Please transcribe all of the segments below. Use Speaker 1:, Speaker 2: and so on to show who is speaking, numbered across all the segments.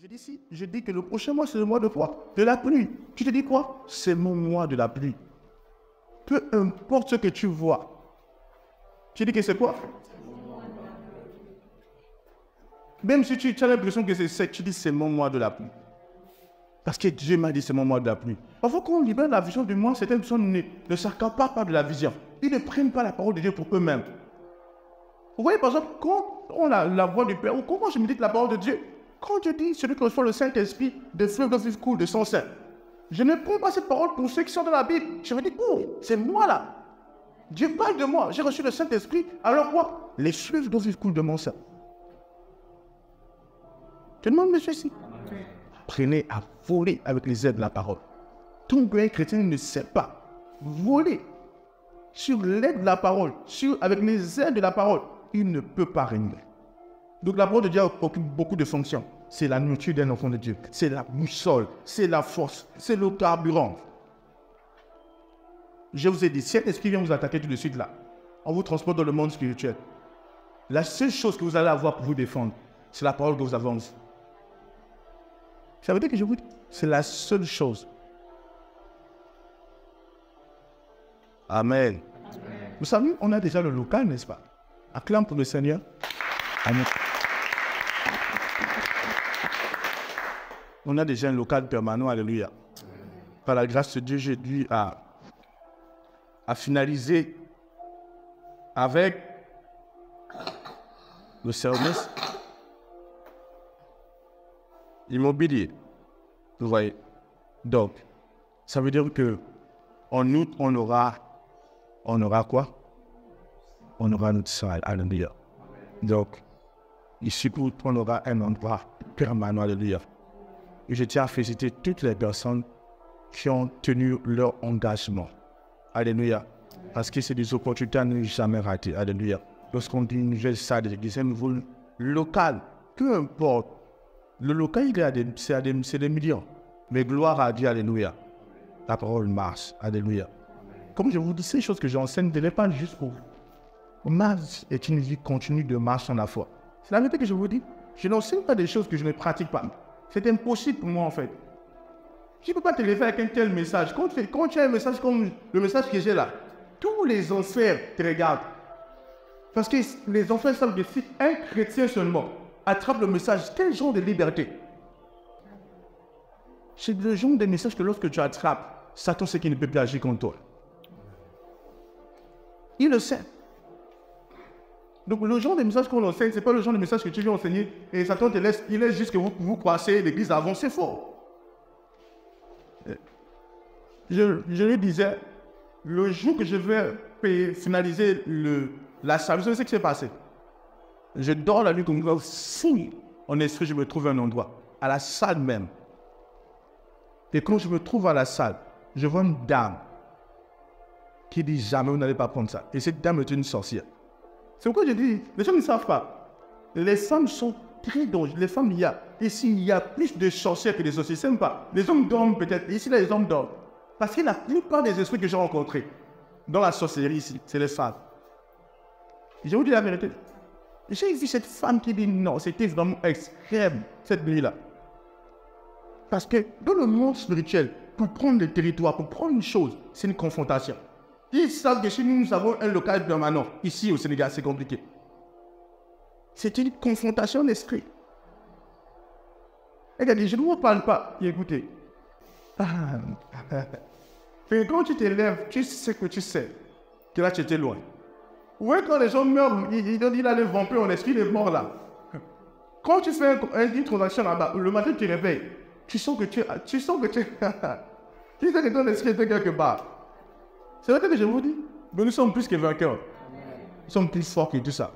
Speaker 1: Je dis si, je dis que le prochain mois, c'est le mois de quoi? De la pluie. Tu te dis quoi? C'est mon mois de la pluie. Peu importe ce que tu vois. Tu dis que c'est quoi? Même si tu as l'impression que c'est sec, tu dis c'est mon mois de la pluie. Parce que Dieu m'a dit c'est mon mois de la pluie. Parfois, quand on libère la vision du mois, certaines personnes ne s'accaparent pas de la vision. Ils ne prennent pas la parole de Dieu pour eux-mêmes. Vous voyez, par exemple, quand on a la voix du Père, ou comment je médite la parole de Dieu, quand je dis celui qui reçoit le Saint-Esprit, des fleuves d'eau vive coulent de son sein, je ne prends pas cette parole pour ceux qui sont dans la Bible. Je me dis, oh, c'est moi là. Dieu parle de moi. J'ai reçu le Saint-Esprit. Alors quoi? Les fleuves d'eau vive coulent de mon sein. Je demande monsieur ici. Apprenez à voler avec les ailes de la parole. Ton grand chrétien ne sait pas voler sur l'aide de la parole, avec les ailes de la parole. Il ne peut pas régner. Donc la parole de Dieu occupe beaucoup de fonctions. C'est la nourriture d'un enfant de Dieu. C'est la boussole, c'est la force, c'est le carburant. Je vous ai dit, si un esprit vient vous attaquer tout de suite là, on vous transporte dans le monde spirituel. La seule chose que vous allez avoir pour vous défendre, c'est la parole que vous avez en vous. Ça veut dire que je vous dis, c'est la seule chose. Amen. Amen. Vous savez, on a déjà le local, n'est-ce pas? Acclame pour le Seigneur. Amen. On a déjà un local permanent, alléluia. Par la grâce de Dieu, j'ai dû à finaliser avec le service immobilier. Vous voyez. Donc, ça veut dire que en août, on aura quoi? On aura notre salle, alléluia. Donc, ici, on aura un endroit permanent, alléluia. Et je tiens à féliciter toutes les personnes qui ont tenu leur engagement. Alléluia. Parce que c'est des opportunités à ne jamais rater. Alléluia. Lorsqu'on dit une nouvelle salle d'église, un nouveau local, peu importe. Le local, c'est des millions. Mais gloire à Dieu, alléluia. La parole marche, alléluia. Comme je vous dis, ces choses que j'enseigne, ne les pas juste pour vous. Ma vie est une vie continue de marche en la foi. C'est la vérité que je vous dis. Je n'enseigne pas des choses que je ne pratique pas. C'est impossible pour moi, en fait. Je ne peux pas te lever avec un tel message. Quand tu as un message comme le message que j'ai là, tous les enfers te regardent. Parce que les enfers savent que si un chrétien seulement attrape le message, quel genre de liberté? C'est le genre de message que lorsque tu attrapes, Satan sait qu'il ne peut plus agir contre toi. Il le sait. Donc le genre de message qu'on enseigne, ce n'est pas le genre de message que tu viens enseigner et Satan te laisse, il laisse juste que vous croissez l'église avant, c'est faux. Je lui disais, le jour que je vais finaliser la salle, vous savez ce qui s'est passé? Je dors la nuit comme fou. En esprit, je me trouve à un endroit, à la salle même. Et quand je me trouve à la salle, je vois une dame qui dit jamais vous n'allez pas prendre ça. Et cette dame est une sorcière. C'est pourquoi je dis, les gens ne savent pas. Les femmes sont très dangereuses. Les femmes, ici, il y a plus de sorcières que des sorciers. C'est pas. Les hommes dorment peut-être. Ici, là, les hommes dorment. Parce que la plupart des esprits que j'ai rencontrés dans la sorcellerie ici, c'est les femmes. Je vous dis la vérité. J'ai vu cette femme qui dit non, c'était vraiment extrême cette nuit-là. Parce que dans le monde spirituel, pour prendre le territoire, pour prendre une chose, c'est une confrontation. Ils savent que chez nous, nous avons un local permanent. Ici, au Sénégal, c'est compliqué. C'est une confrontation d'esprit. Regardez, je ne vous parle pas. Et écoutez. Et quand tu te lèves, tu sais que tu sais que là, tu étais loin. Oui, quand les gens meurent, il a le vampire en esprit, il est mort là. Quand tu fais une transaction là-bas, le matin, tu te réveilles. Tu sens que tu sais que ton esprit était quelque part. C'est vrai que je vous dis, mais nous sommes plus que vainqueurs. Nous sommes plus forts que tout ça.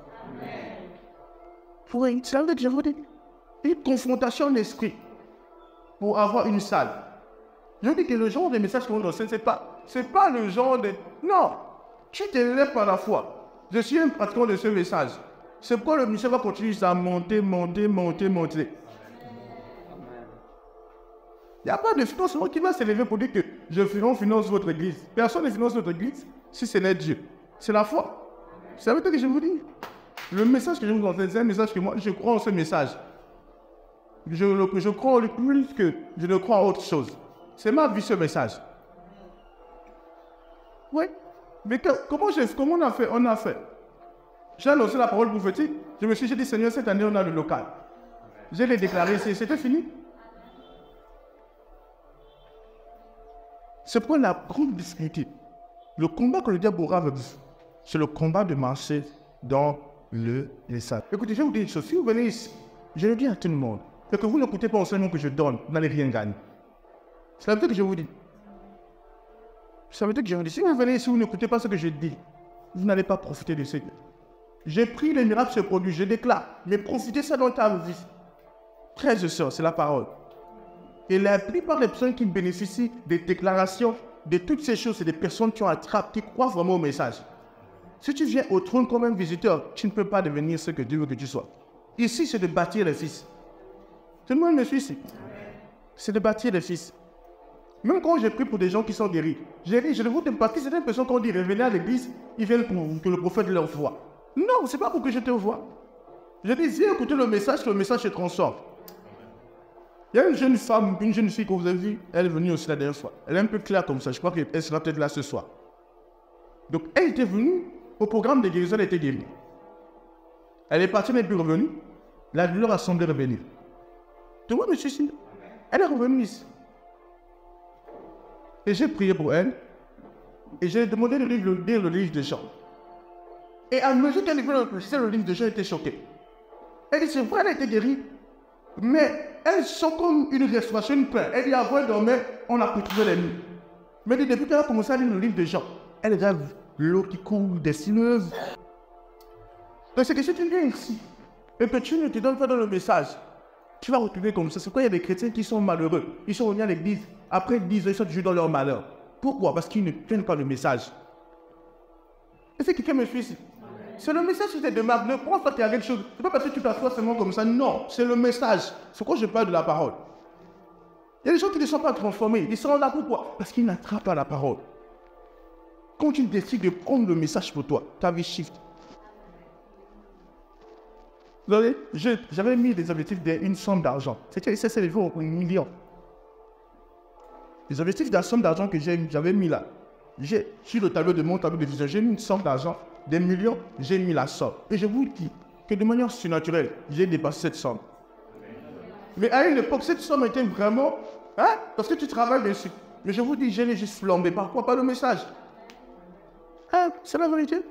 Speaker 1: Oui, c'est vrai que je vous dis. Une confrontation d'esprit pour avoir une salle. Je dis que le genre de message qu'on enseigne, c'est pas le genre de... Non, tu te lèves par la foi. Je suis un pratiquant de ce message. C'est pourquoi le ministère va continuer à monter. Il n'y a pas de financement qui va s'élever pour dire que je finance votre église. Personne ne finance notre église si ce n'est Dieu. C'est la foi. C'est avec toi que je vous dis. Le message que je vous enseigne, c'est un message que moi, je crois en ce message. je crois en lui plus que je ne crois en autre chose. C'est ma vie, ce message. Oui. Mais comment on a fait? On a fait. J'ai annoncé la parole prophétique. J'ai dit, Seigneur, cette année, on a le local. Je l'ai déclaré, c'était fini. C'est pour la grande difficulté. Le combat que le diable aura avec vous, c'est le combat de marcher dans le message. Écoutez, je vais vous dire une chose. Si vous venez ici, je le dis à tout le monde, c'est que vous n'écoutez pas enseignement que je donne, vous n'allez rien gagner. C'est la vérité que je vous dis. C'est la vérité que je vous dis. Si vous venez ici, vous n'écoutez pas ce que je dis, vous n'allez pas profiter de ce que j'ai pris les miracles se produisent, je déclare, mais profitez ça dans ta vie. Frères et sœurs, c'est la parole. Et la plupart des personnes qui bénéficient des déclarations, de toutes ces choses, c'est des personnes qui ont attrapé, qui croient vraiment au message. Si tu viens au trône comme un visiteur, tu ne peux pas devenir ce que Dieu veut que tu sois. Ici, c'est de bâtir les fils. Tout le monde me suit ici. C'est de bâtir les fils. Même quand j'ai pris pour des gens qui sont guéris, j'ai dit, je ne vous dis pas que c'est une personne qu'on dit, revenez à l'église, ils viennent pour que le prophète leur voie. Non, ce n'est pas pour que je te voie. Je dis, viens écouter le message se transforme. Il y a une jeune femme, une jeune fille que vous avez vue, elle est venue aussi la dernière fois. Elle est un peu claire comme ça, je crois qu'elle sera peut-être là ce soir. Donc, elle était venue au programme de guérison, elle était guérie. Elle est partie, elle n'est plus revenue. La douleur a semblé revenir. Tu vois, monsieur, ici, elle est revenue ici. Et j'ai prié pour elle. Et j'ai demandé de lire le livre de Jean. Et à mesure qu'elle lisait le livre de Jean, elle était choquée. Elle dit, c'est vrai, elle a été guérie. Mais elle sent comme une restauration, une peur. Elle dit, avant elle dormait, on a retrouvé les nuits. Mais depuis qu'elle a commencé à lire le livre de Jean, elle a l'eau qui coule, des sineuses. Donc c'est que si tu viens ici, et que tu ne te donnes pas dans le message, tu vas retrouver comme ça. C'est pourquoi il y a des chrétiens qui sont malheureux. Ils sont venus à l'église, après 10 ans, ils sont toujours dans leur malheur. Pourquoi? Parce qu'ils ne prennent pas le message. Est-ce que quelqu'un me suit ici? C'est le message qui te demande. Ne pense pas qu'il y a quelque chose. Ce n'est pas parce que tu t'assois seulement comme ça. Non, c'est le message. C'est pourquoi je parle de la parole. Il y a des gens qui ne sont pas transformés. Ils sont là pourquoi? Parce qu'ils n'attrapent pas la parole. Quand tu décides de prendre le message pour toi, ta vie shift. Vous savez, j'avais mis des objectifs d'une somme d'argent. C'était au million. Les objectifs de la somme d'argent que j'avais mis là. Sur le tableau de mon tableau de vision, j'ai mis une somme d'argent, des millions, j'ai mis la somme. Et je vous dis que de manière surnaturelle, j'ai dépassé cette somme. Mais à une époque, cette somme était vraiment... parce que tu travailles dessus. Mais je vous dis, je l'ai juste flambé. Par quoi? Par le message. C'est la vérité.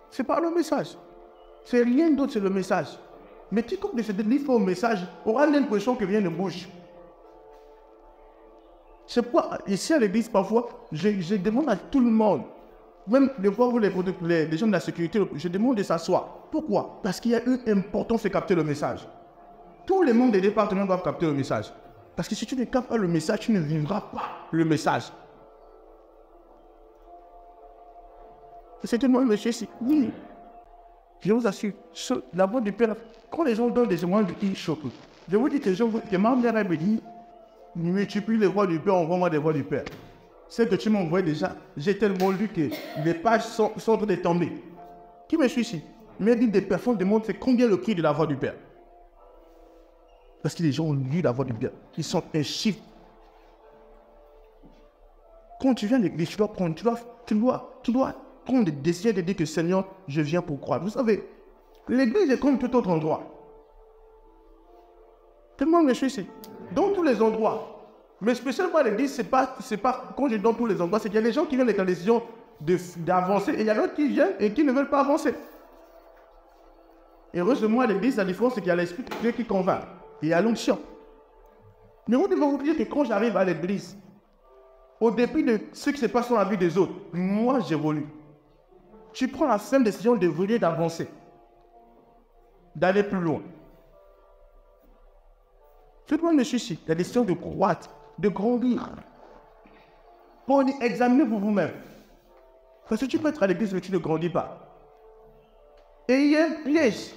Speaker 1: C'est par le message. C'est rien d'autre, c'est le message. Mais quiconque ne se délivre au message aura l'impression que rien ne bouge. C'est pourquoi, ici à l'église, parfois, je demande à tout le monde, même des fois, les gens de la sécurité, je demande de s'asseoir. Pourquoi? Parce qu'il y a une importance de capter le message. Tous les membres des départements doivent capter le message. Parce que si tu ne captes pas le message, tu ne vivras pas le message. C'est tout le monde, monsieur, ici. Oui. Je vous assure, la voix du Père, quand les gens donnent des témoignages, ils choquent. Je vous dis que ma mère me dit, multiplie les voix du Père, envoie-moi des voix du Père. Celle que tu m'envoies déjà, j'ai tellement lu que les pages sont en train de tomber. Qui me suit ici? Mais dit des personnes demandent c'est combien le prix de la voix du Père. Parce que les gens ont lu la voix du Père. Ils sont un chiffre. Quand tu viens à l'église, tu dois prendre des décisions de dire que Seigneur, je viens pour croire. Vous savez, l'église est comme tout autre endroit. Tout le monde me suit ici. Dans tous les endroits. Mais spécialement à l'église, c'est pas quand je dis dans tous les endroits, c'est qu'il y a des gens qui viennent avec la décision d'avancer et il y a d'autres qui viennent et qui ne veulent pas avancer. Et heureusement à l'église, la différence c'est qu'il y a l'esprit de Dieu qui convainc. Et il y a l'onction. Mais vous devez vous dire que quand j'arrive à l'église, au dépit de ce qui se passe dans la vie des autres, moi j'évolue. Tu prends la simple décision d'évoluer, d'avancer, d'aller plus loin. Tout le monde me suit ici. La décision de croître, de grandir. Pour examiner pour vous-même. Parce que tu peux être à l'église mais tu ne grandis pas. Et il y a un piège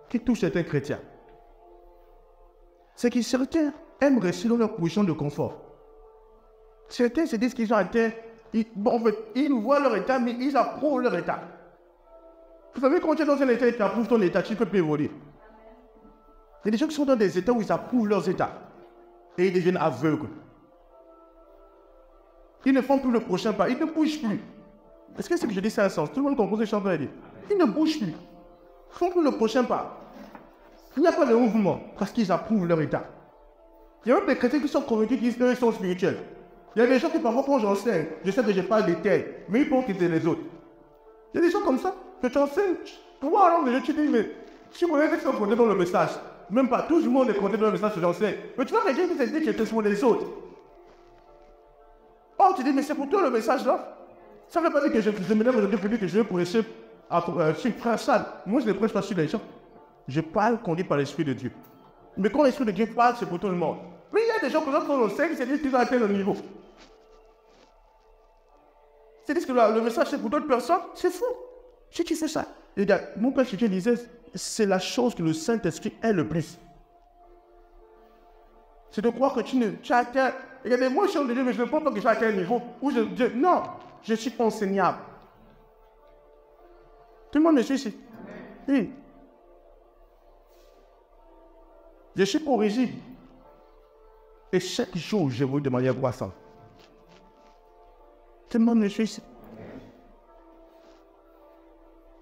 Speaker 1: qui touche certains chrétiens. C'est que certains aiment rester dans leur position de confort. Certains se disent qu'ils sont à terre. Ils voient leur état, mais ils approuvent leur état. Vous savez, quand tu es dans un état et tu approuves ton état, tu ne peux plus évoluer. Il y a des gens qui sont dans des états où ils approuvent leurs états. Et ils deviennent aveugles. Ils ne font plus le prochain pas. Ils ne bougent plus. Est-ce que ce que je dis, c'est un sens? Tout le monde comprend ce que je suis en train de dire. Ils ne bougent plus. Ils ne font plus le prochain pas. Il n'y a pas de mouvement parce qu'ils approuvent leur état. Il y a même des chrétiens qui sont convaincus qu'ils sont spirituels. Il y a des gens qui parfois quand j'enseigne, je sais que je parle des terres, mais ils pensent que c'est les autres. Il y a des gens comme ça, que tu enseignes. Pourquoi alors tu dis, mais si vous avez sont connectés dans le message, même pas tout le monde est connecté dans le message que j'enseigne, mais tu vois quelqu'un qui te dit que c'est pour les autres. Oh, tu dis, mais c'est pour toi le message là. Ça ne veut pas dire que je me lève aujourd'hui pour dire que je vais prêcher sur frère Sal. Moi, je ne prêche pas sur les gens. Je parle conduit par l'Esprit de Dieu. Mais quand l'Esprit de Dieu parle, c'est pour tout le monde. Mais il y a des gens qui ont le sait, qui se disent qu'ils ont atteint le niveau. Ils se disent que le message c'est pour d'autres personnes, c'est fou. Si tu fais ça, regarde, mon père Chiché disait, c'est la chose que le Saint-Esprit est le plus. C'est de croire que tu as atteint. Regardez, moi je suis de Dieu, mais je ne pense pas que j'ai atteint un niveau où non, je suis enseignable. Tout le monde me suit ici. Oui. Je suis corrigible. Et chaque jour, je vous de manière croissante. Tout le monde me suit ici.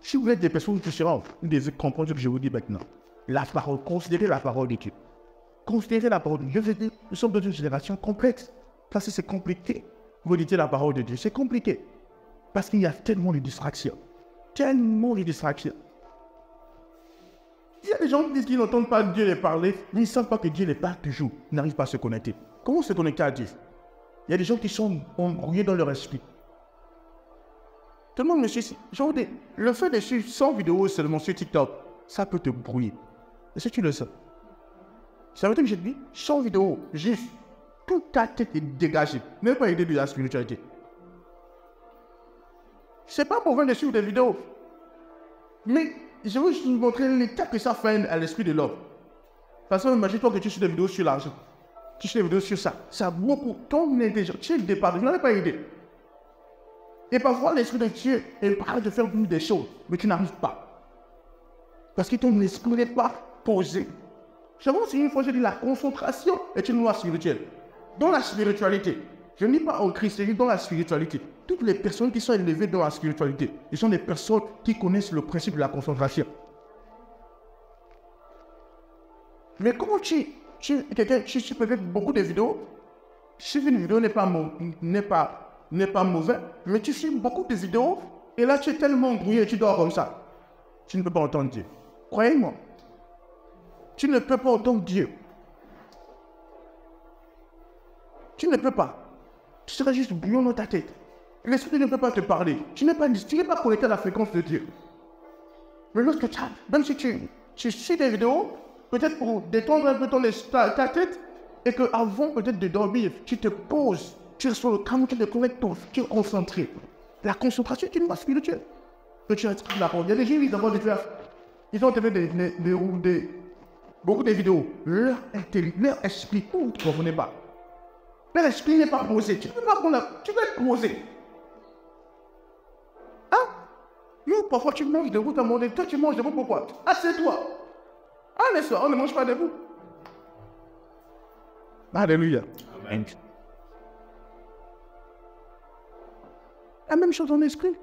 Speaker 1: Si vous êtes des personnes différentes, vous devez comprendre ce que je vous dis maintenant. La parole, considérez la parole de Dieu. Considérez la parole de Dieu. Nous sommes dans une génération complexe. Parce que c'est compliqué. Vous dites la parole de Dieu, c'est compliqué. Parce qu'il y a tellement de distractions. Tellement de distractions. Il y a des gens qui disent qu'ils n'entendent pas Dieu les parler, mais ils ne savent pas que Dieu les parle toujours. Ils n'arrivent pas à se connecter. Comment se connecter à Dieu? Il y a des gens qui sont embrouillés dans leur esprit. Tout le monde me suit ici. Le fait de suivre 100 vidéos seulement sur TikTok, ça peut te brouiller. Est-ce que tu le sais? Ça veut dire que j'ai dit 100 vidéos, juste, toute ta tête est dégagée. Même pas idée de la spiritualité. C'est pas mauvais de suivre des vidéos. Mais je veux juste vous montrer l'état que ça fait à l'esprit de l'homme. Parce que imagine-toi que tu suis des vidéos sur l'argent. Tu suis des vidéos sur ça. Ça a beaucoup. Ton intelligence, tu es le départ. Je n'en ai pas idée. Et parfois, l'esprit de Dieu, il parle de faire des choses, mais tu n'arrives pas. Parce que ton esprit n'est pas posé. Je vois si une fois je dis la concentration est une loi spirituelle. Dans la spiritualité, je ne dis pas en Christ, je dis dans la spiritualité. Toutes les personnes qui sont élevées dans la spiritualité, ils sont des personnes qui connaissent le principe de la concentration. Mais comment tu peux faire beaucoup de vidéos, si une vidéo n'est pas mauvais, mais tu filmes beaucoup de vidéos, et là tu es tellement brouillé, tu dors comme ça. Tu ne peux pas entendre Dieu. Croyez-moi. Tu ne peux pas entendre Dieu. Tu ne peux pas. Tu seras juste bouillon dans ta tête. L'esprit ne peut pas te parler. Tu n'es pas connecté à la fréquence de Dieu. Mais lorsque même si tu suis des vidéos, peut-être pour détendre un peu ta tête, et qu'avant peut-être de dormir, tu te poses, tu es sur le calme, tu te connectes, tu es concentré. La concentration est une loi spirituelle. Que tu as écrit la parole. Il y a des gens qui ils ont fait beaucoup de vidéos. Leur esprit, vous ne comprenez pas. Leur esprit n'est pas posé. Tu ne peux pas être posé. Hein? Nous, parfois, tu manges debout, tu as demandé, toi, tu manges debout, pourquoi? Assieds-toi. Ah, les soirs, on ne mange pas debout. Alléluia. Amen. La même chose en esprit.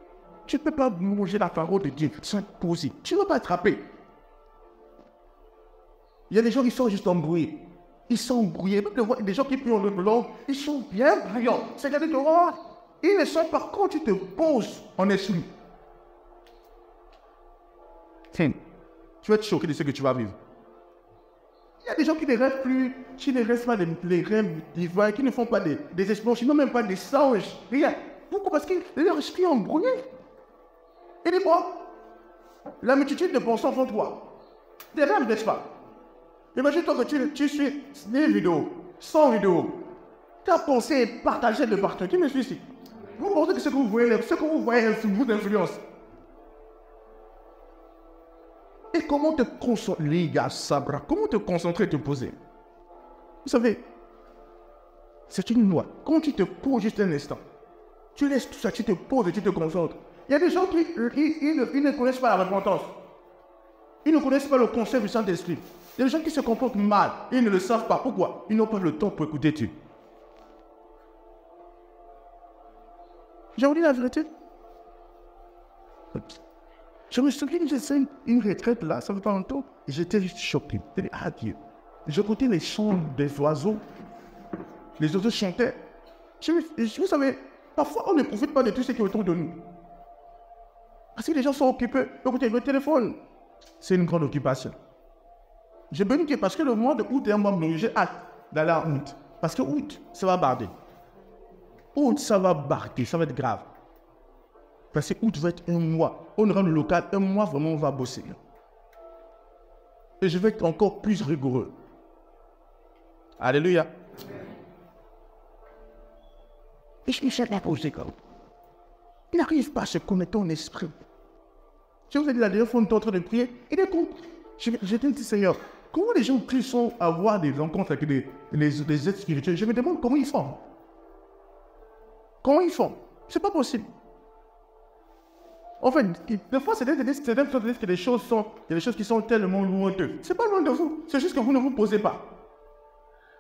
Speaker 1: Tu ne peux pas manger la parole de Dieu sans être posé. Tu ne vas pas attraper. Il y a des gens qui sont juste embrouillés. Ils sont embrouillés. Même des gens qui prient en le blanc, ils sont bien brillants. C'est-à-dire que ils ne sont pas quand tu te poses en esprit. Tiens, tu vas être choqué de ce que tu vas vivre. Il y a des gens qui ne rêvent plus, qui ne rêvent pas des rêves divins, qui ne font pas des explosions, même pas des songes, rien. Pourquoi? Parce que leur esprit est embrouillé. Et des fois, la multitude de pensants font toi. Des rêves, n'est-ce pas? Imagine-toi que tu suis des vidéos, 100 vidéos. Ta pensée est partagée de partout. Tu me suis ici. Vous pensez que ce que vous voyez vous influence. Et comment te concentrer, les gars, Sabra, comment te concentrer et te poser? Vous savez, c'est une loi. Quand tu te poses juste un instant, tu laisses tout ça, tu te poses et tu te concentres. Il y a des gens qui ils ne connaissent pas la repentance. Ils ne connaissent pas le concept du Saint-Esprit. Il y a des gens qui se comportent mal. Ils ne le savent pas. Pourquoi? Ils n'ont pas le temps pour écouter Dieu. J'ai dit la vérité. Je me souviens que j'ai fait une retraite là, ça fait pas longtemps, et j'étais juste choqué. J'ai dit, ah Dieu. J'écoutais les chants des oiseaux. Les oiseaux chantaient. Vous savez, parfois on ne profite pas de tout ce qui est autour de nous. Parce que les gens sont occupés. Écoutez, le téléphone, c'est une grande occupation. J'ai béni que parce que le mois de août est un mois de j'ai hâte d'aller en août. Parce que août, ça va barder. Août, ça va barder, ça va être grave. Parce que août va être un mois. On aura le local, un mois vraiment on va bosser. Et je vais être encore plus rigoureux. Alléluia. Et je me suis imposé comme. Il n'arrive pas à se connecter en esprit. Je vous ai dit la dernière fois, on était en train de prier. Et d'un coup, j'étais dit, Seigneur, comment les gens qui sont à avoir des rencontres avec les êtres spirituels, je me demande comment ils font. Comment ils font? C'est pas possible. En fait, des fois, c'est que les choses qui sont tellement loin d'eux. C'est pas loin de vous, c'est juste que vous ne vous posez pas.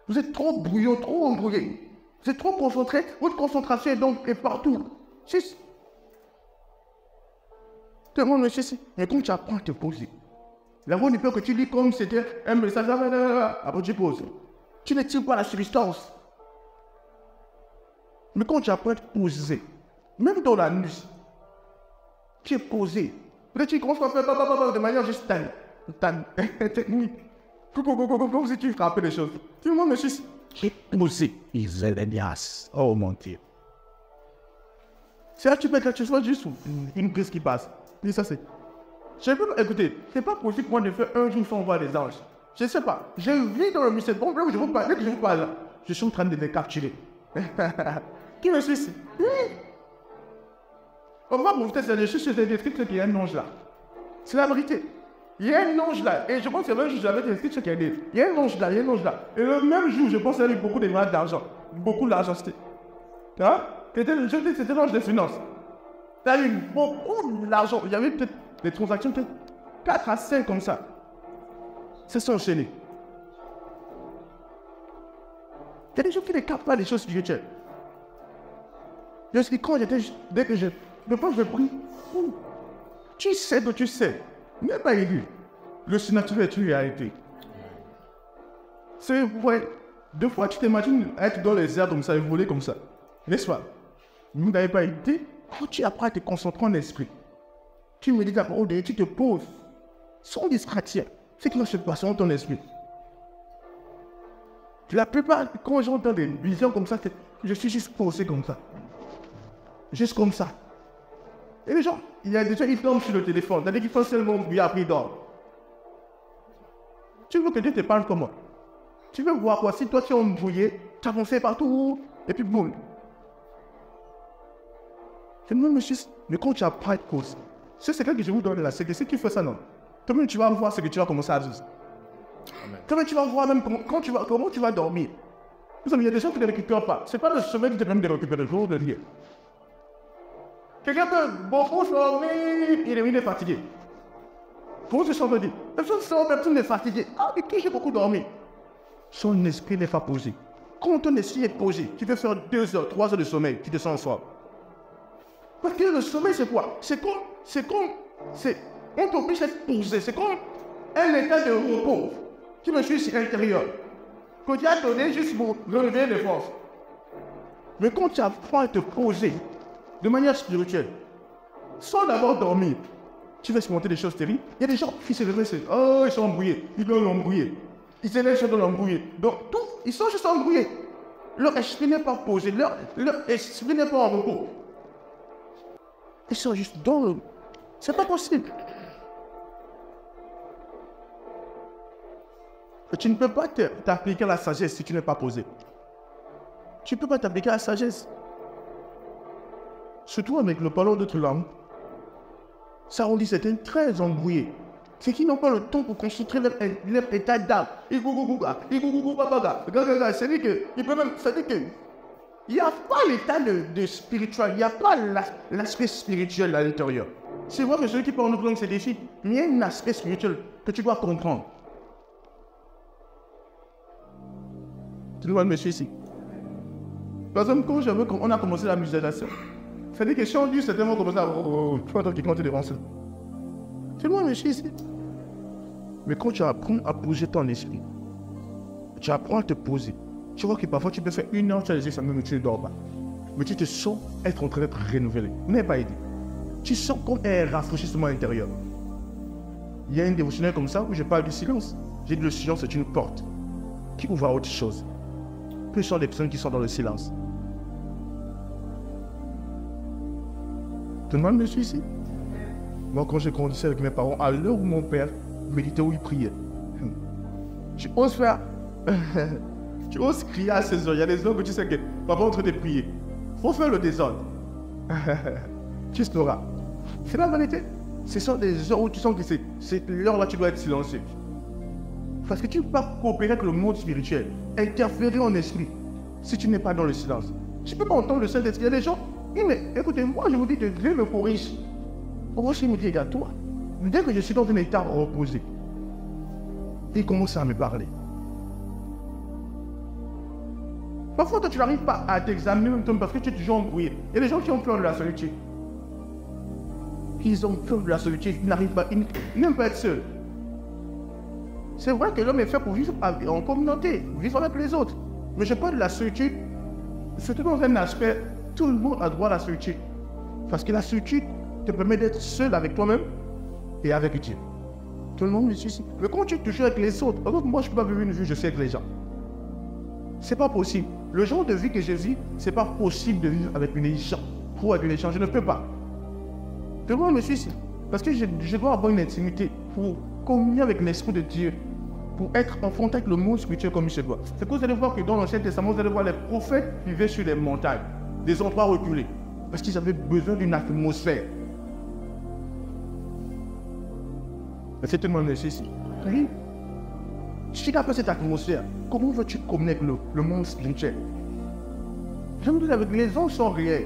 Speaker 1: Vous êtes trop brouillon, trop embrouillé. Vous êtes trop concentré, votre concentration est donc partout. Tout le monde me dit, mais quand tu apprends à te poser, la voix ne peut que tu lis comme c'était un message, après tu poses. Tu ne tires pas la substance. Mais quand tu apprends à te poser, même dans la nuit, tu es posé. Peut-être tu commences à faire de manière juste technique. Comme si tu frappais les choses. Tout le monde me dit, j'ai posé. Oh mon Dieu. C'est là que tu peux être là, tu vois juste une brise qui passe. Et ça c'est. Écoutez, c'est pas possible pour moi de faire un jour sans voir les anges. Je sais pas. Je vis dans le mystère. Bon, je vous parle, dès que je vous parle, je suis en train de les capturer. Qui me suit ici? On va vous faire des choses, c'est des trucs qu'il y a un ange là. C'est la vérité. Il y a un ange là. Et je pense que même si j'avais des trucs qu'il y a il y a un ange là, il y a un ange là. Et le même jour, je pense qu'il y a eu beaucoup d'argent. Beaucoup d'argent, c'était. Hein? C'était l'ange des finances. Il y a eu beaucoup d'argent. Il y avait peut-être des transactions, peut-être 4 à 5 comme ça. C'est ça enchaîné. Il y a des gens qui ne captent pas les choses spirituelles. Je dis, quand j'étais, dès que je prie, tu sais que tu sais. N'est pas aigu. Le surnaturel est une réalité. C'est vrai. Deux fois, tu t'imagines être dans les airs comme ça et voler comme ça. N'est-ce pas? Vous n'avez pas idée. Quand tu apprends à te concentrer en esprit, tu me dis la parole de Dieu, tu te poses sans distraction. C'est que se passe dans ton esprit. La plupart, quand j'entends des visions comme ça, je suis juste posé comme ça. Juste comme ça. Et les gens, il y a des gens qui dorment sur le téléphone. C'est-à-dire qu'ils font seulement bruit, après ils dorment. Tu veux que Dieu te parle comment? Tu veux voir quoi? Si toi tu es embrouillé, tu avances partout, et puis boum. Je me dis, monsieur, mais quand tu apprends à te poser, c'est ce que je vous donne là, c'est que si tu fais ça, non. Toi-même, tu vas voir ce que tu vas commencer à vivre. Toi-même, tu vas voir même comment tu vas dormir. Vous savez, il y a des gens qui ne récupèrent pas. Ce n'est pas le sommeil qui te permet de récupérer le jour de Dieu. Quelqu'un peut beaucoup dormir, il est fatigué. Pour ce sont dit, personne n'est fatigué. Ah, mais qui j'ai beaucoup dormi? Son esprit n'est pas posé. Quand ton esprit est posé, tu peux faire 2 heures, 3 heures de sommeil, tu te sens fort. Parce que le sommeil, c'est quoi? On t'oblige à être posé. C'est comme un état de repos qui me suit sur l'intérieur. Que tu as donné juste pour relever les forces. Mais quand tu apprends à te poser de manière spirituelle, sans d'abord dormir, tu vas expérimenter des choses terribles. Il y a des gens qui se réveillent, ils sont embrouillés, ils doivent l'embrouiller. Ils se lèvent dans l'embrouiller. Donc, ils sont juste embrouillés. Leur esprit n'est pas posé, leur esprit n'est pas en repos. Ils sont juste dans le... C'est pas possible. Tu ne peux pas t'appliquer à la sagesse si tu n'es pas posé. Tu ne peux pas t'appliquer à la sagesse. Surtout avec le parlant d'autres langues. Ça, on dit c'était très embrouillé. C'est qu'ils n'ont pas le temps pour concentrer leur état d'âme. C'est-à-dire qu'il n'y a pas l'état de spirituel, il n'y a pas l'aspect spirituel à l'intérieur. C'est vrai que celui qui parle en autre langue, c'est des filles, mais il y a un aspect spirituel que tu dois comprendre.
Speaker 2: Tout le monde me suit ici. Par exemple, quand on a commencé la musculation, c'est des questions dures, certainement commencé à... toi, toi qui comptes devant ça. Tout le monde me suit ici. Mais quand tu apprends à poser ton esprit, tu apprends à te poser. Tu vois que parfois tu peux faire 1 heure, tu as les yeux mais tu ne dors pas. Mais tu te sens être en train d'être renouvelé. Vous n'avez pas aidé. Tu sens comme un rafraîchissement intérieur. Il y a une dévotionnelle comme ça où je parle du silence. J'ai dit le silence c'est une porte qui ouvre à autre chose. Quelles sont les personnes qui sont dans le silence? Tout le monde me suit ici. Moi, quand j'ai grandissé avec mes parents, à l'heure où mon père méditait, où il priait, tu oses faire... tu oses crier à ces heures. Il y a des heures que tu sais que papa est en train de prier. Il faut faire le désordre. Tu sauras. C'est la vérité. Ce sont des heures où tu sens que c'est l'heure là tu dois être silencieux. Parce que tu ne peux pas coopérer avec le monde spirituel, interférer en esprit, si tu n'es pas dans le silence. Tu ne peux pas entendre le Saint-Esprit. Il y a des gens, mais écoutez, moi je vous dis que Dieu me corrige. Moi je me dis, regarde toi, dès que je suis dans un état reposé, il commence à me parler. Parfois toi tu n'arrives pas à t'examiner même toi parce que tu es toujours embrouillé. Il y a des gens qui ont peur de la solitude. Ils ont peur de la solitude, ils n'arrivent pas, ils n'aiment pas être seuls. C'est vrai que l'homme est fait pour vivre en communauté, vivre avec les autres. Mais je parle de la solitude, surtout dans un aspect, tout le monde a droit à la solitude. Parce que la solitude te permet d'être seul avec toi-même et avec Dieu. Tout le monde me suit ici. Mais quand tu es toujours avec les autres, moi je ne peux pas vivre une vie, je sais avec les gens. C'est pas possible. Le genre de vie que je vis, c'est pas possible de vivre avec les gens. Ou avec les gens, je ne peux pas. Tout le monde me suit ici. Parce que je dois avoir une intimité pour communier avec l'Esprit de Dieu, pour être en contact avec le monde spirituel comme il se doit. C'est que vous allez voir que dans l'Ancien Testament, vous allez voir les prophètes vivaient sur des montagnes, des endroits reculés, parce qu'ils avaient besoin d'une atmosphère. Est-ce que tout le monde me suit ici? Oui. Si tu n'as pas cette atmosphère, comment veux-tu communiquer avec le monde spirituel? Je me dis avec les anges sont réels,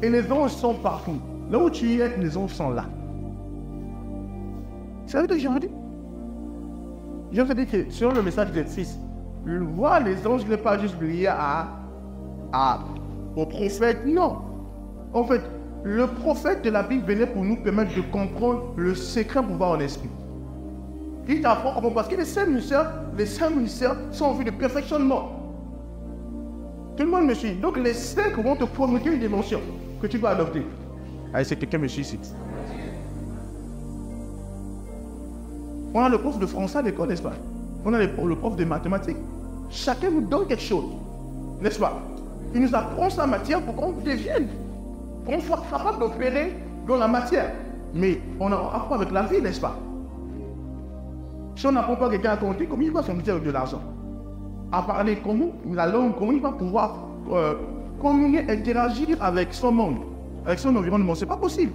Speaker 2: et les anges sont partout. Là où tu es, les anges sont là. C'est vrai que j'ai dit. Je vous ai dit que selon le message de Fils, voir les anges n'est pas juste lié au prophète, non. En fait, le prophète de la Bible venait pour nous permettre de comprendre le secret pouvoir en esprit. Il t'apprend comment, parce que les saints ministères sont en vue de perfectionnement. Tout le monde me suit. Donc les saints vont te communiquer une dimension que tu dois adopter. Allez, c'est quelqu'un me suit ici. On a le prof de français à l'école, n'est-ce pas? On a le prof de mathématiques. Chacun nous donne quelque chose, n'est-ce pas? Il nous apprend sa matière pour qu'on devienne, qu'on soit capable d'opérer dans la matière. Mais on apprend avec la vie, n'est-ce pas? Si on n'apprend pas quelqu'un à compter, comment il va s'en avec de l'argent? À parler comment, la langue, comment il va pouvoir communiquer, interagir avec son monde, avec son environnement? C'est pas possible.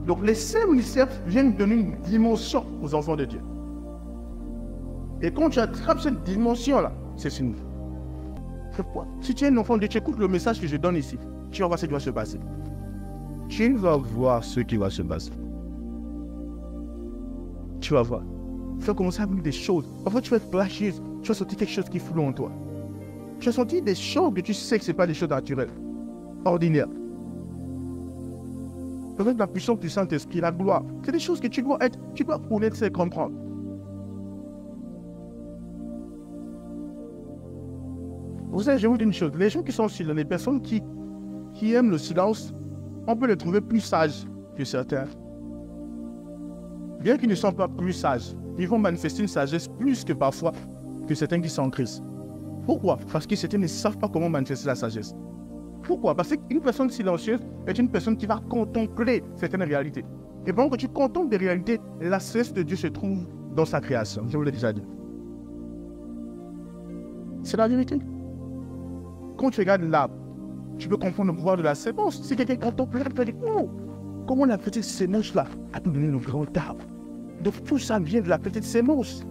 Speaker 2: Donc les saints ministères viennent donner une dimension aux enfants de Dieu. Et quand tu attrapes cette dimension-là, c'est fini. Si tu es un enfant de Dieu, tu écoutes le message que je donne ici, tu vas voir ce qui va se passer. Tu vas voir ce qui va se passer. Tu vas voir. Tu vas commencer à vivre des choses. Parfois tu vas être flasheuse, tu vas sentir quelque chose qui floue en toi. Tu vas sentir des choses que tu sais que ce n'est pas des choses naturelles, ordinaires. Peut-être la puissance du Saint-Esprit, la gloire. C'est des choses que tu dois connaître et comprendre. Vous savez, je vous dis une chose. Les gens qui sont silents, les personnes qui aiment le silence, on peut les trouver plus sages que certains. Bien qu'ils ne sont pas plus sages, ils vont manifester une sagesse plus que parfois que certains qui sont en Christ. Pourquoi? Parce que certains ne savent pas comment manifester la sagesse. Pourquoi? Parce qu'une personne silencieuse est une personne qui va contempler certaines réalités. Et pendant que tu contemples des réalités, la sagesse de Dieu se trouve dans sa création. Je vous l'ai déjà dit. C'est la vérité. Quand tu regardes l'arbre, tu peux comprendre le pouvoir de la sémence. Si quelqu'un contemple l'arbre, tu vas dire, oh, comment la petite sémence-là a pu donner le grand arbre? Donc tout ça vient de la petite sémence.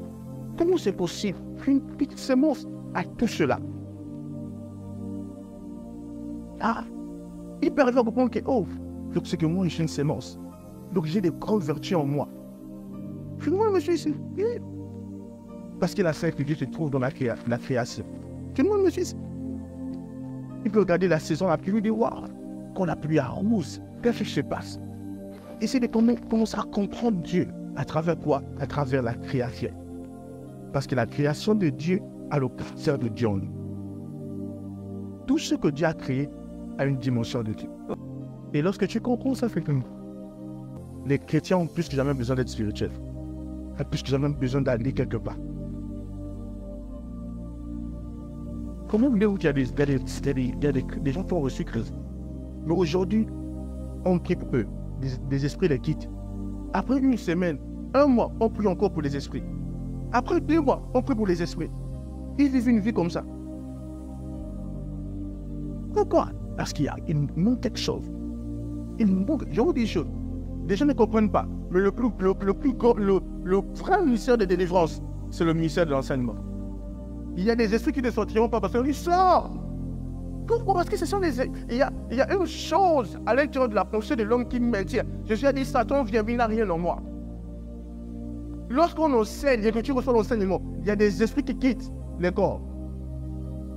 Speaker 2: Comment c'est possible qu'une petite sémence a tout cela? Ah, il peut arriver à comprendre que, oh, donc c'est que moi, je suis une sémence. Donc j'ai des grandes vertus en moi. Moi, je suis ici. Oui. Parce que la sainteté se trouve dans la création. Tout le monde me suit. Il peut regarder la saison, la pluie, il dit, waouh, quand la pluie arrose, qu'est-ce qui se passe? Essayer de commencer à comprendre Dieu. À travers quoi? À travers la création. Parce que la création de Dieu a le caractère de Dieu en nous. Tout ce que Dieu a créé a une dimension de Dieu. Et lorsque tu comprends ça, fait que les chrétiens ont plus que jamais besoin d'être spirituels. Ont plus que jamais besoin d'aller quelque part. Comment voulez-vous qu'il y a des gens qui ont reçu Christ? Mais aujourd'hui, on prie pour eux. Des esprits les quittent. Après une semaine, un mois, on prie encore pour les esprits. Après 2 mois, on prie pour les esprits. Ils vivent une vie comme ça. Pourquoi? Parce qu'il manque quelque chose. Il manque, je vous dis une chose. Les gens ne comprennent pas. Mais le vrai ministère de délivrance, c'est le ministère de l'enseignement. Il y a des esprits qui ne sortiront pas parce qu'ils sortent. Pourquoi? Parce que ce sont les... Il y a une chose à l'intérieur de la pensée de l'homme qui me maintient. Je suis dit, Satan vient, il n'a rien en moi. Lorsqu'on enseigne et que tu reçois l'enseignement, il y a des esprits qui quittent les corps.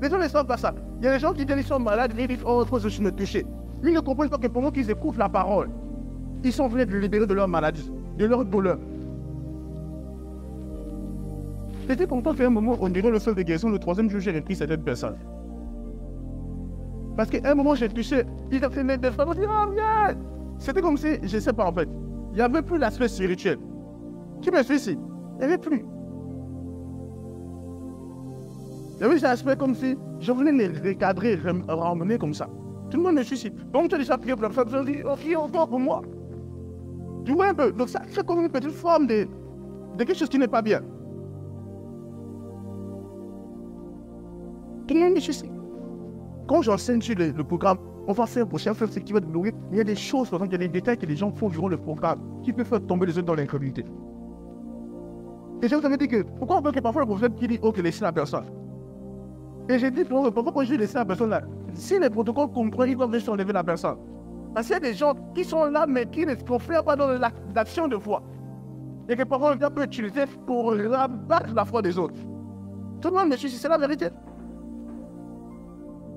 Speaker 2: Les gens ne savent pas ça. Il y a des gens qui disent qu'ils sont malades, ils disent, oh, je suis touché. Ils ne comprennent pas que pendant qu'ils écoutent la parole, ils sont venus de libérer de leur maladie, de leur douleur. J'étais content qu'à un moment, on dirait le feu de guérison, le 3e jour, j'ai repris cette personne. Parce qu'à un moment, j'ai touché, il a fait des femmes, on dit, oh, viens. C'était comme si, je ne sais pas en fait, il n'y avait plus l'aspect spirituel. Qui me suit ici? Il n'y avait plus. Il y avait cet aspect comme si je voulais les recadrer, ramener comme ça. Tout le monde me suicide. Donc tu as déjà prié pour la femme, je dis, ok, encore pour moi. Tu vois un peu. Donc ça fait comme une petite forme de quelque chose qui n'est pas bien. Tout le monde me suicide. Quand j'enseigne sur le programme, on va faire pour chaque ce qui va te nourrir. Il y a des choses, par exemple, il y a des détails que les gens font durant le programme qui peuvent faire tomber les autres dans l'incrédulité. Et je vous avais dit que, pourquoi on veut que parfois le prophète qui dit, ok, laissez la personne. Et j'ai dit, pourquoi quand je dis laisser la personne là, si les protocoles comprennent, ils doivent laisser enlever la personne. Parce qu'il y a des gens qui sont là, mais qui ne confèrent pas dans l'action de foi. Et que parfois, on peut utiliser pour rabattre la foi des autres. Tout le monde me suit, c'est la vérité.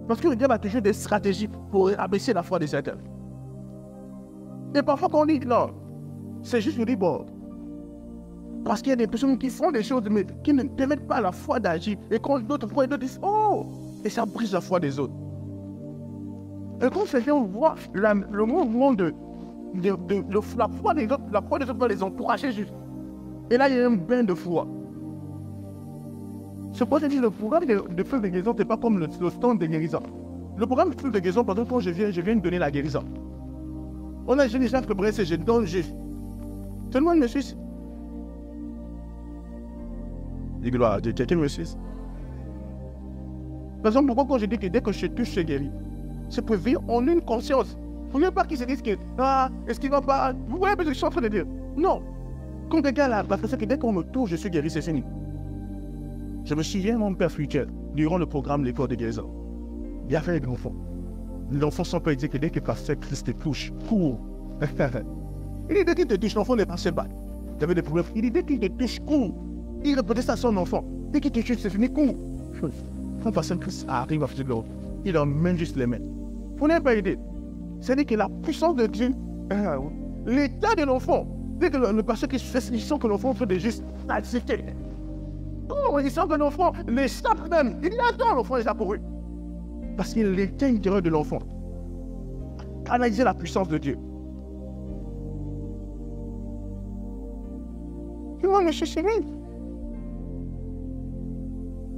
Speaker 2: Parce que le diable a toujours des stratégies pour abaisser la foi des certains. Et parfois, quand on dit non, c'est juste le rebord. Parce qu'il y a des personnes qui font des choses, mais qui ne permettent pas à la foi d'agir. Et quand d'autres voient, d'autres disent, oh, et ça brise la foi des autres. Et quand ces gens voient le mouvement de la foi des autres va les encourager juste. Et là, il y a un bain de foi. C'est pour ça que le programme de feu de guérison, ce n'est pas comme le stand de guérison. Le programme de feu de guérison, par exemple, quand je viens de donner la guérison. J'ai déjà préparé ce je donne juste. Tout le monde me suit. Dis gloire à Dieu, quelqu'un me suit. Par exemple, pourquoi quand je dis que dès que je touche, je guéris, c'est pour vivre en une conscience. Il ne faut même pas qu'ils se disent que, est-ce qu'il va pas. Vous voyez ce que je suis en train de dire? Non. Quand quelqu'un a la pensée que dès qu'on me touche, je suis guéri, c'est fini. Je me souviens, mon père spirituel, durant le programme de l'école de guérison, il y avait un enfant. L'enfant, son père disait que dès que pasteur Christ te touche, cours. Il dit dès qu'il te touche, l'enfant n'est pas se battre. Il y avait des problèmes. Il dit dès qu'il te touche, cours. Il répétait ça à son enfant. Dès qu'il te touche, c'est fini, cours. Quand pasteur Christ arrive à faire de l'autre, il emmène juste les mains. Vous n'avez pas idée. C'est-à-dire que la puissance de Dieu, l'état de l'enfant, dès que le pasteur Christ fait, il sent que l'enfant fait de juste accepter. Oh, il sent que l'enfant les sape même. Il attend l'enfant les a pour eux. Parce qu'il est à l'intérieur de l'enfant. Analyser la puissance de Dieu. Tu vois, monsieur Chéri.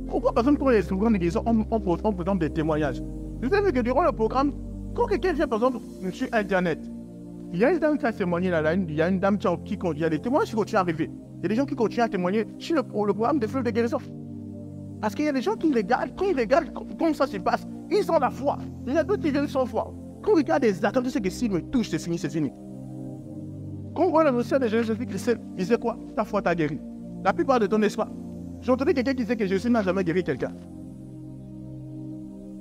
Speaker 2: Pourquoi, par exemple, pour les programmes de guérison, on présente des témoignages? Vous savez que durant le programme, quand quelqu'un vient, par exemple, sur Internet, il y a une dame qui a témoigné là, il y a une dame qui il y a des témoignages qui continuent à arriver. Il y a des gens qui continuent à témoigner sur le programme de feu de guérison. Parce qu'il y a des gens qui regardent, quand ils regardent comment ça se passe, ils ont la foi. Il y a d'autres qui viennent sans foi. Quand on regarde des attentes, tu sais que s'ils me touchent, c'est fini, c'est fini. Quand on voit la notion de Jésus-Christ, il disait quoi? Ta foi t'a guéri. La plupart de ton espoir. J'ai entendu quelqu'un qui disait que Jésus n'a jamais guéri quelqu'un.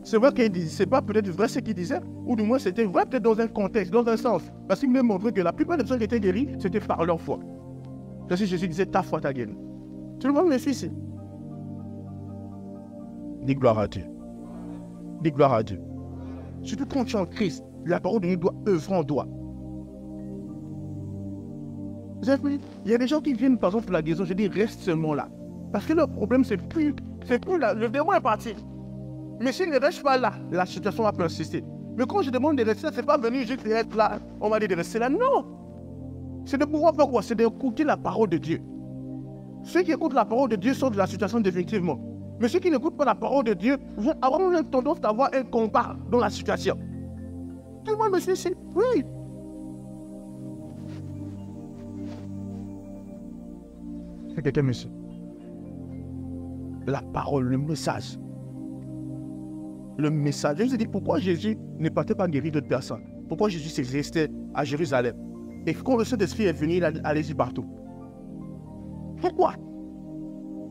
Speaker 2: C'est vrai qu'il disait, c'est pas peut-être vrai ce qu'il disait, ou du moins c'était vrai peut-être dans un contexte, dans un sens. Parce qu'il me montrait que la plupart des personnes qui étaient guéries, c'était par leur foi. Parce que Jésus disait, ta foi t'a guéri. Tout le monde me suit ici. Dis gloire à Dieu. Dis gloire à Dieu. Surtout quand tu es en Christ, la parole de Dieu doit œuvrer en toi. Vous avez vu, il y a des gens qui viennent par exemple pour la guérison, je dis reste seulement là. Parce que le problème c'est plus là, le démon est parti. Mais s'il ne reste pas là, la situation va persister. Mais quand je demande de rester là, c'est pas venir juste être là, on m'a dit de rester là. Non. C'est de pouvoir faire quoi? C'est d'écouter la parole de Dieu. Ceux qui écoutent la parole de Dieu sortent de la situation définitivement. Mais ceux qui n'écoutent pas la parole de Dieu vont avoir une tendance d'avoir un combat dans la situation. Tout le monde me suit, oui. C'est quelqu'un, monsieur. La parole, le message. Le message. Je vous ai dit pourquoi Jésus ne partait pas guérir d'autres personnes. Pourquoi Jésus s'est resté à Jérusalem. Et quand le Saint-Esprit est venu, il a allé partout. Pourquoi?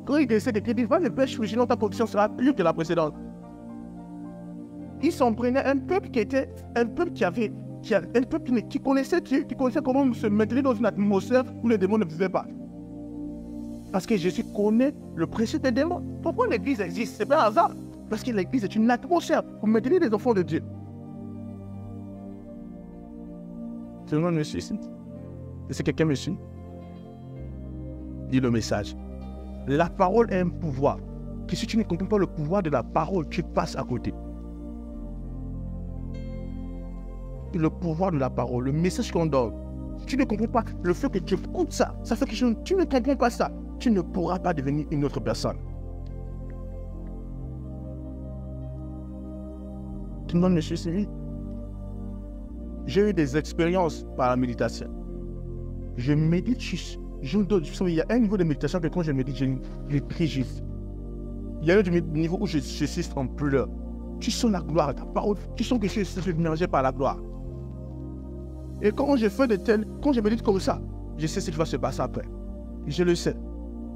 Speaker 2: Quand il décide de dire, va le pêche, sinon ta position sera plus que la précédente. Il s'en prenait un peuple qui était, un peuple qui connaissait Dieu, qui connaissait comment se maintenir dans une atmosphère où les démons ne vivaient pas. Parce que Jésus connaît le principe des démons. Pourquoi l'église existe? C'est pas un hasard. Parce que l'église est une atmosphère pour maintenir les enfants de Dieu. Tout le monde me suit ici. Est-ce que quelqu'un me suit? Dis le message. La parole est un pouvoir. Que si tu ne comprends pas le pouvoir de la parole, tu passes à côté. Le pouvoir de la parole, le message qu'on donne. Tu ne comprends pas le fait que tu écoutes ça. Ça fait que tu ne comprends pas ça. Tu ne pourras pas devenir une autre personne. Tout le monde me suit. J'ai eu des expériences par la méditation. Je médite juste. Il y a un niveau de méditation que quand je médite, je prie juste. Il y a un niveau où je suis en pleurs. Tu sens la gloire, ta parole. Tu sens que je suis submergé par la gloire. Et quand je médite comme ça, je sais ce qui va se passer après. Je le sais.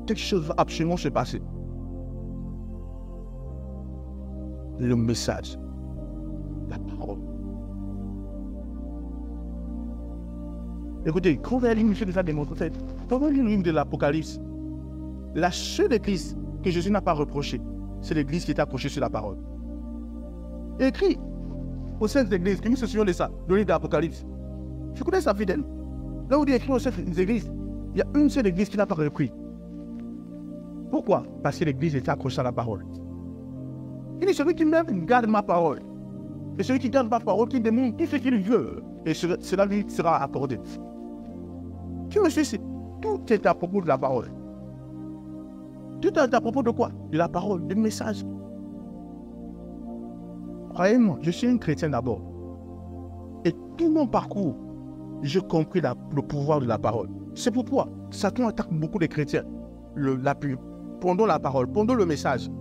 Speaker 2: Quelque chose va absolument se passer. Le message. La parole. Écoutez, quand vous allez lire de ça démontré, quand vous allez lire de l'Apocalypse, la seule église que Jésus n'a pas reprochée, c'est l'église qui est accrochée sur la parole. Écrit aux saintes églises, qui se souviennent de ça, le livre de l'Apocalypse. Je connais ça fidèle. Là où il est écrit aux saintes églises, il y a une seule église qui n'a pas repris. Pourquoi? Parce que l'église était accrochée à la parole. Il dit celui qui même garde ma parole. Et celui qui garde ma parole, qui demande tout ce qu'il veut, et cela lui sera accordé. Tu me suis, tout est à propos de la parole. Tout est à propos de quoi? De la parole, du message. Croyez-moi, je suis un chrétien d'abord. Et tout mon parcours, j'ai compris le pouvoir de la parole. C'est pourquoi Satan attaque beaucoup de chrétiens. Pendant la parole, pendant le message.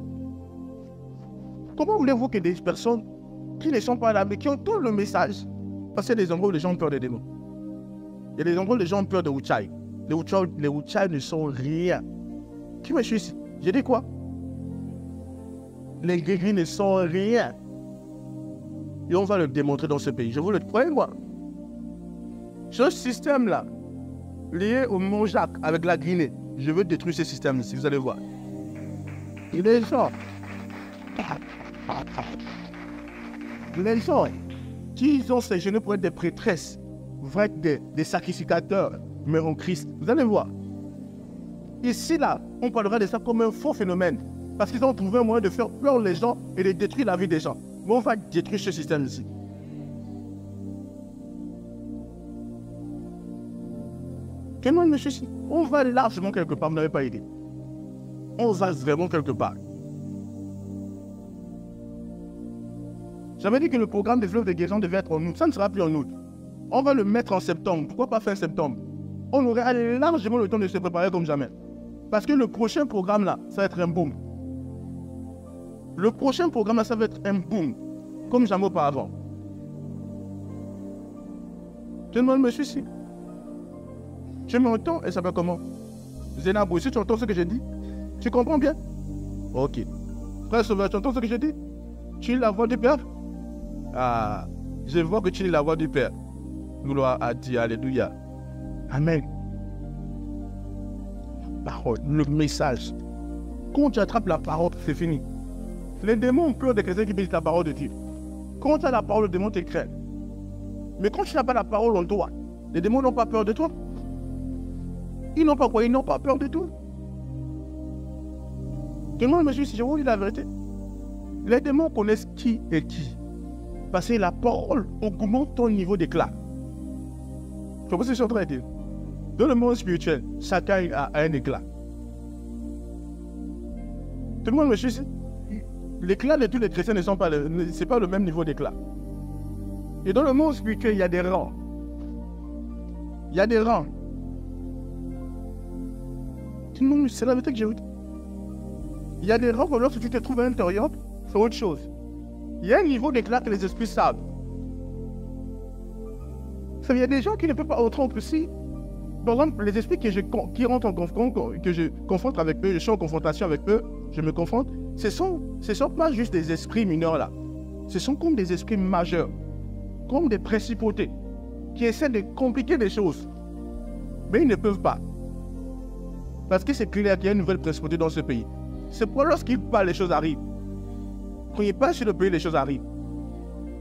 Speaker 2: Comment voulez-vous que des personnes qui ne sont pas là, mais qui ont tout le message, parce qu'il y a des endroits où les gens ont peur des démons. Il y a des endroits où les gens ont peur de Wuchai. Les Wuchai ne sont rien. Qui me suit ici? J'ai dit quoi? Les guéris ne sont rien. Et on va le démontrer dans ce pays. Je vous le croyez, moi. Ce système-là, lié au Mont Jacques avec la Guinée, je veux détruire ce système-ci, vous allez voir. Et les gens qui ont ces genoux pour être des prêtresses, vont être des sacrificateurs, mais en Christ. Vous allez voir. Ici, là, on parlera de ça comme un faux phénomène. Parce qu'ils ont trouvé un moyen de faire peur les gens et de détruire la vie des gens. Mais on va détruire ce système ici. Comment il me suit? On va largement quelque part, vous n'avez pas idée. On va vraiment quelque part. J'avais dit que le programme de fleuve de guérison devait être en août. Ça ne sera plus en août. On va le mettre en septembre. Pourquoi pas fin septembre? On aura largement le temps de se préparer comme jamais. Parce que le prochain programme là, ça va être un boom. Le prochain programme là, ça va être un boom. Comme jamais auparavant. Tout le monde me suit ici. Tu m'entends? Et ça va comment? Zénabou, si tu entends ce que j'ai dit, tu comprends bien? Ok. Frère Sauveur, tu entends ce que j'ai dit? Tu lis la voix du Père? Ah, je vois que tu lis la voix du Père. Gloire à Dieu, alléluia. Amen. La parole, le message. Quand tu attrapes la parole, c'est fini. Les démons ont peur des chrétiens qui méditent la parole de Dieu. Quand tu as la parole, le démon te craint. Mais quand tu n'as pas la parole en toi, les démons n'ont pas peur de toi. Ils n'ont pas quoi? Ils n'ont pas peur de toi. Tout le monde me suit si je vous dis la vérité. Les démons connaissent qui est qui. Parce que la parole augmente ton niveau d'éclat. Tu vois ce que je suis en train de dire? Dans le monde spirituel, chacun a un éclat. Tout le monde me suit ici? L'éclat de tous les chrétiens ne sont pas c'est pas le même niveau d'éclat. Et dans le monde spirituel, il y a des rangs. Il y a des rangs. Tout le monde, c'est la vérité que j'ai dit. Il y a des rangs que lorsque tu te trouves à l'intérieur, c'est autre chose. Il y a un niveau d'éclat que les esprits savent. Il y a des gens qui ne peuvent pas entrer en plus. Par exemple, les esprits qui rentrent en que je confronte avec eux, je suis en confrontation avec eux, je me confronte, ce sont pas juste des esprits mineurs là. Ce sont comme des esprits majeurs, comme des principautés, qui essaient de compliquer les choses. Mais ils ne peuvent pas. Parce que c'est clair qu'il y a une nouvelle principauté dans ce pays. C'est pourquoi lorsqu'ils parlent, les choses arrivent. Quand ils parlent sur le pays, les choses arrivent.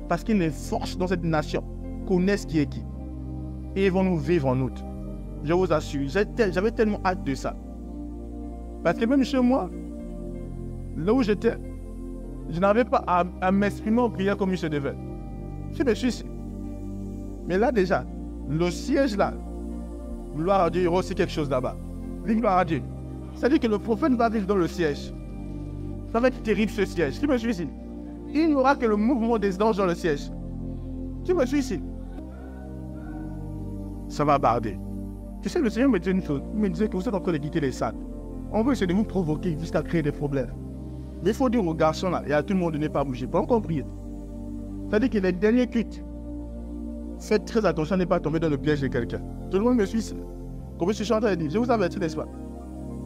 Speaker 2: Parce que les forces dans cette nation connaissent qui est qui. Et ils vont nous vivre en août. Je vous assure, j'avais tellement hâte de ça. Parce que même chez moi, là où j'étais, je n'avais pas à m'exprimer en prière comme il se devait. Je me suis ici. Mais là déjà, le siège là, gloire à Dieu, il y aura aussi quelque chose là-bas. Gloire à Dieu. C'est-à-dire que le prophète va vivre dans le siège. Ça va être terrible ce siège. Tu me suis ici. Il n'y aura que le mouvement des anges dans le siège. Tu me suis ici. Ça va barder. Tu sais, le Seigneur me disait une chose. Il me disait que vous êtes en train de quitter les salles. On veut essayer de vous provoquer jusqu'à créer des problèmes. Mais il faut dire aux garçons là, et à tout le monde de ne pas bouger. Pas compris. C'est-à-dire que les derniers cultes, faites très attention à ne pas tomber dans le piège de quelqu'un. Tout le monde me suit. Comme je suis en train de dire, je vous avertis, n'est-ce pas?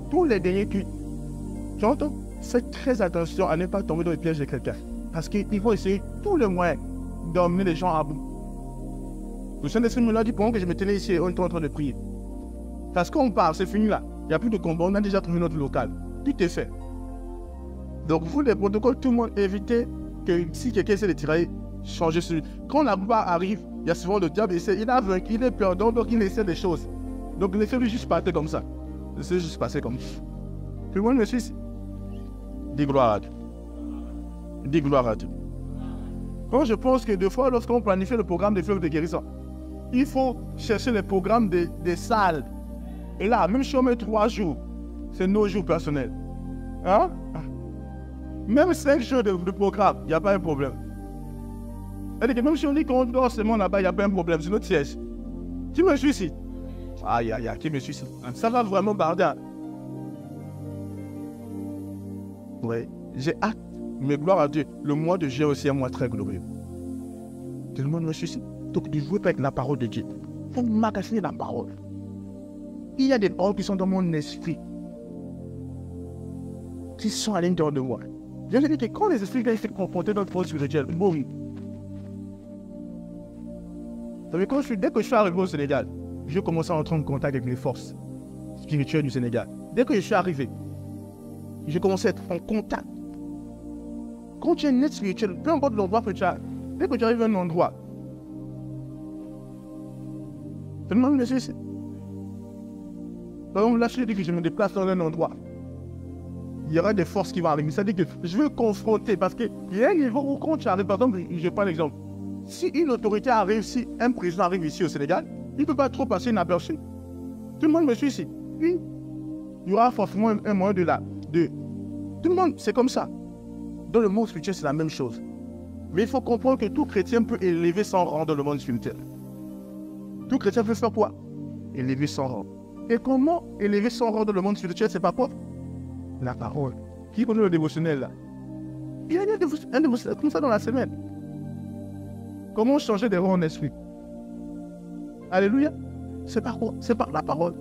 Speaker 2: Tous les derniers cultes, tu entends? Faites très attention à ne pas tomber dans le piège de quelqu'un. Parce qu'ils vont essayer tous les moyens d'emmener les gens à bout. Le Saint-Esprit me l'a dit pendant que je me tenais ici et on était en train de prier. Parce qu'on part, c'est fini là. Il n'y a plus de combat, on a déjà trouvé notre local. Tout est fait. Donc vous, les protocoles, tout le monde, évitez que si quelqu'un essaie de tirer, changez celui. Quand la gloire arrive, il y a souvent le diable, il a vaincu, il est perdant, donc il essaie des choses. Donc laissez-lui juste partir comme ça. Laissez-lui juste passer comme ça. Tout le monde me suit. Dis gloire à Dieu. Dis gloire à Dieu. Quand je pense que des fois, lorsqu'on planifie le programme des fleuves de guérison, il faut chercher le programme des salles. Et là, même si on met 3 jours, c'est nos jours personnels. Hein? Même 5 jours de programme, il n'y a pas un problème. C'est-à-dire que même si on dit qu'on dort seulement là-bas, il n'y a pas un problème, c'est notre siège. Qui me suit ici? Aïe, aïe, aïe, qui me suit ici? Ça va vraiment barder. Oui, j'ai hâte, mais gloire à Dieu, le mois de juillet aussi est un mois très glorieux. Tout le monde me suit ici. Donc, ne jouez pas avec la parole de Dieu. Il faut magasiner la parole. Il y a des paroles qui sont dans mon esprit, qui sont à l'intérieur de moi. Je veux dire que quand les esprits viennent se confronter dans le monde spirituel, boum. Dès que je suis arrivé au Sénégal, je commençais à entrer en contact avec les forces spirituelles du Sénégal. Dès que je suis arrivé, je commençais à être en contact. Quand tu es net spirituel, peu importe l'endroit que tu as, dès que tu arrives à un endroit, tout le monde me suit. Par exemple, là, je dis que je me déplace dans un endroit. Il y aura des forces qui vont arriver. C'est-à-dire que je veux confronter. Parce qu'il y a un niveau où quand tu arrives, par exemple, je prends l'exemple. Si une autorité arrive, si un président arrive ici au Sénégal, il ne peut pas trop passer inaperçu. Tout le monde me suit ici. Oui. Il y aura forcément un moyen de là. Tout le monde, c'est comme ça. Dans le monde spirituel, c'est la même chose. Mais il faut comprendre que tout chrétien peut élever son rang dans le monde spirituel. Tout chrétien peut faire quoi? Élever son rang. Et comment élever son rang dans le monde spirituel? C'est pas quoi? La parole. Qui connaît le dévotionnel là? Il y a un dévotionnel comme ça dans la semaine. Comment changer des rangs en esprit? Alléluia. C'est par quoi? C'est par la parole.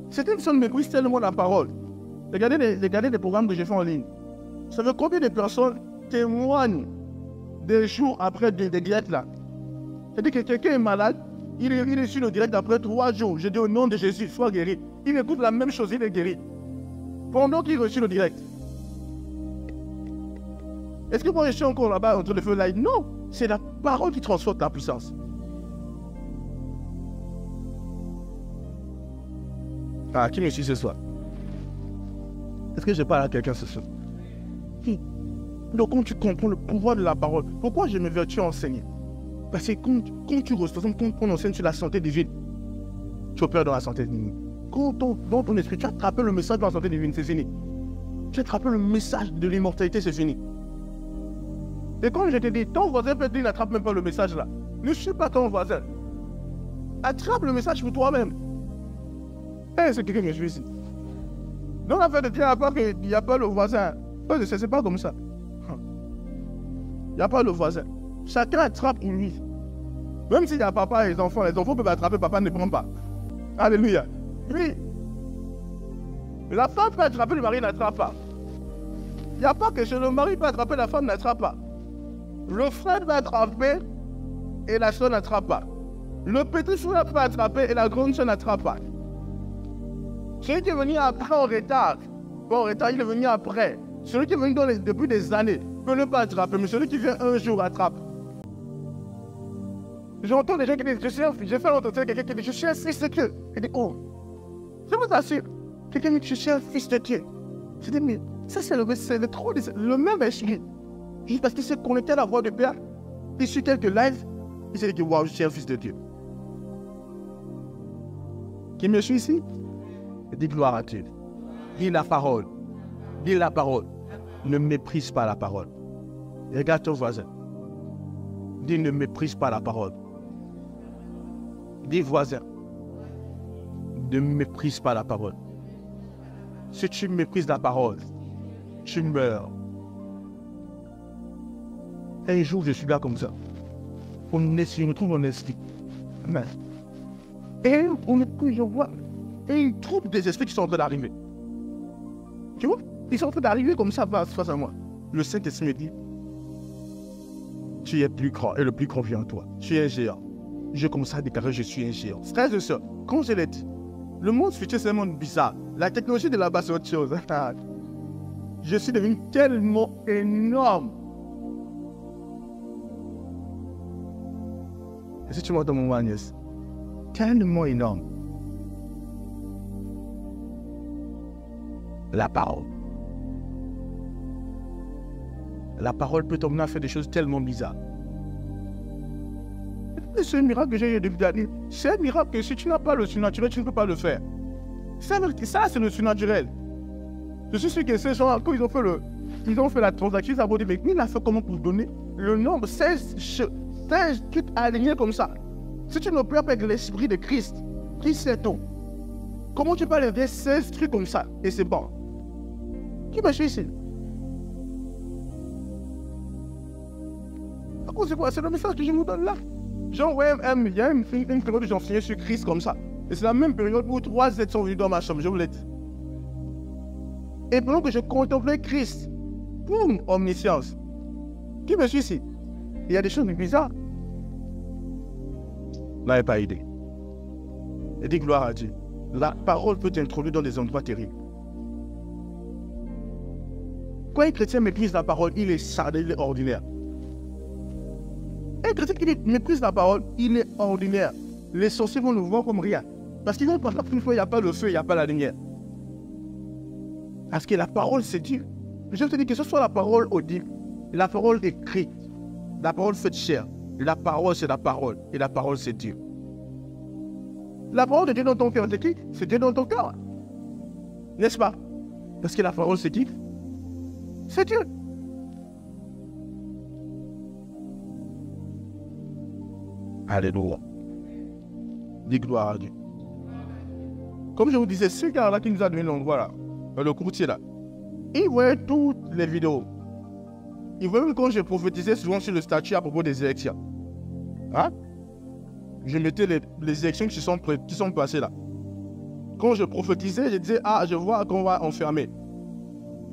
Speaker 2: Certaines personnes méprisent tellement la parole. Regardez les programmes que j'ai fait en ligne. Vous savez combien de personnes témoignent des jours après des directs là? C'est-à-dire que quelqu'un est malade, il est sur le direct après 3 jours. Je dis au nom de Jésus, sois guéri. Il écoute la même chose, il est guéri. Pendant qu'il reçut le direct. Est-ce que moi je suis encore là-bas entre le feu là? Non, c'est la parole qui transporte la puissance. Ah, qui me suit ce soir? Est-ce que je parle à quelqu'un ce soir? Donc quand tu comprends le pouvoir de la parole, pourquoi je me vertue à enseigner? Parce que quand tu reçois, quand on enseigne sur la santé divine, tu opères dans la santé divine. Quand dans ton esprit, tu attrapes le message de la santé divine, c'est fini. Tu attrapes le message de l'immortalité, c'est fini. Et quand je te dis, ton voisin peut dire, n'attrape même pas le message là. Ne suis pas ton voisin. Attrape le message pour toi-même. Eh, c'est quelqu'un que je suis ici. Dans l'affaire de Dieu, il n'y a pas le voisin. C'est pas comme ça. Il n'y a pas le voisin. Chacun attrape pour lui. Même s'il y a papa et les enfants peuvent attraper, papa ne prend pas. Alléluia. Oui. La femme peut attraper, le mari n'attrape pas. Il n'y a pas que le mari peut attraper, la femme n'attrape pas. Le frère va attraper et la soeur n'attrape pas. Le petit frère peut attraper et la grande soeur n'attrape pas. Celui qui est venu après en retard, il est venu après. Celui qui est venu depuis des années peut ne pas attraper, mais celui qui vient un jour attrape. J'entends des gens qui disent, j'ai fait l'entretien quelqu'un qui dit, je suis un fils de Dieu. Il dit, oh, je vous assure, quelqu'un dit, je suis un fils de Dieu. Je dis, mais ça c'est le même esprit. Juste parce qu'il s'est connecté à la voix de Père, il suit quelques lives, il s'est dit, waouh, je suis un fils de Dieu. Qui me suit ici? Dis gloire à Dieu. Dis la parole. Dis la parole. Ne méprise pas la parole. Regarde ton voisin. Dis ne méprise pas la parole. Dis voisin. Ne méprise pas la parole. Si tu méprises la parole, tu meurs. Un jour, je suis là comme ça. On retrouve mon esprit. Amen. Et je vois. Et une troupe des esprits qui sont en train d'arriver. Tu vois? Ils sont en train d'arriver comme ça face à moi. Le Saint-Esprit me dit, tu es plus grand et le plus grand vient en toi. Tu es un géant. Je commence à déclarer, je suis un géant. Frères et sœurs, quand je l'ai dit, le monde futur c'est un monde bizarre. La technologie de là-bas c'est autre chose. Je suis devenu tellement énorme. Est-ce que tu m'entends mon Agnès? Tellement énorme. La parole. La parole peut t'emmener à faire des choses tellement bizarres. C'est un miracle que j'ai eu depuis d'années. C'est un miracle que si tu n'as pas le surnaturel, tu ne peux pas le faire. Ça, c'est le surnaturel. Je suis sûr que ces gens, quand ils ont fait la transaction, ils ont dit, mais il a fait comment pour donner le nombre 16 trucs alignés comme ça. Si tu n'opères pas avec l'esprit de Christ, qui sait tout? Comment tu peux lever 16 trucs comme ça et c'est bon? Qui me suit ici? C'est quoi? C'est le message que je vous donne là. Genre, ouais, il y a une période où j'enseignais sur Christ comme ça. Et c'est la même période où 3 êtres sont venus dans ma chambre, je vous l'ai dit. Et pendant que je contemplais Christ, boum, omniscience. Qui me suit ici? Il y a des choses bizarres. Là, il n'y a pas idée. Et dis gloire à Dieu. La parole peut t'introduire dans des endroits terribles. Quand un chrétien méprise la parole, il est sale, il est ordinaire. Un chrétien qui méprise la parole, il est ordinaire. Les sorciers vont le voir comme rien. Parce qu'ils vont penser qu'une fois, il n'y a pas le feu, il n'y a pas la lumière. Parce que la parole, c'est Dieu. Je te dis que ce soit la parole audible, la parole écrite, la parole faite chair. La parole, c'est la parole. Et la parole, c'est Dieu. La parole de Dieu dans ton cœur, c'est qui? C'est Dieu dans ton cœur. N'est-ce pas? Parce que la parole, c'est qui? C'est Dieu. Alléluia. Dis gloire à Dieu. Comme je vous disais, ce gars-là qui nous a donné l'endroit là, le courtier là, il voyait toutes les vidéos. Il voyait même quand je prophétisais souvent sur le statut à propos des élections. Hein? Je mettais les élections qui sont passées là. Quand je prophétisais, je disais, ah, je vois qu'on va enfermer.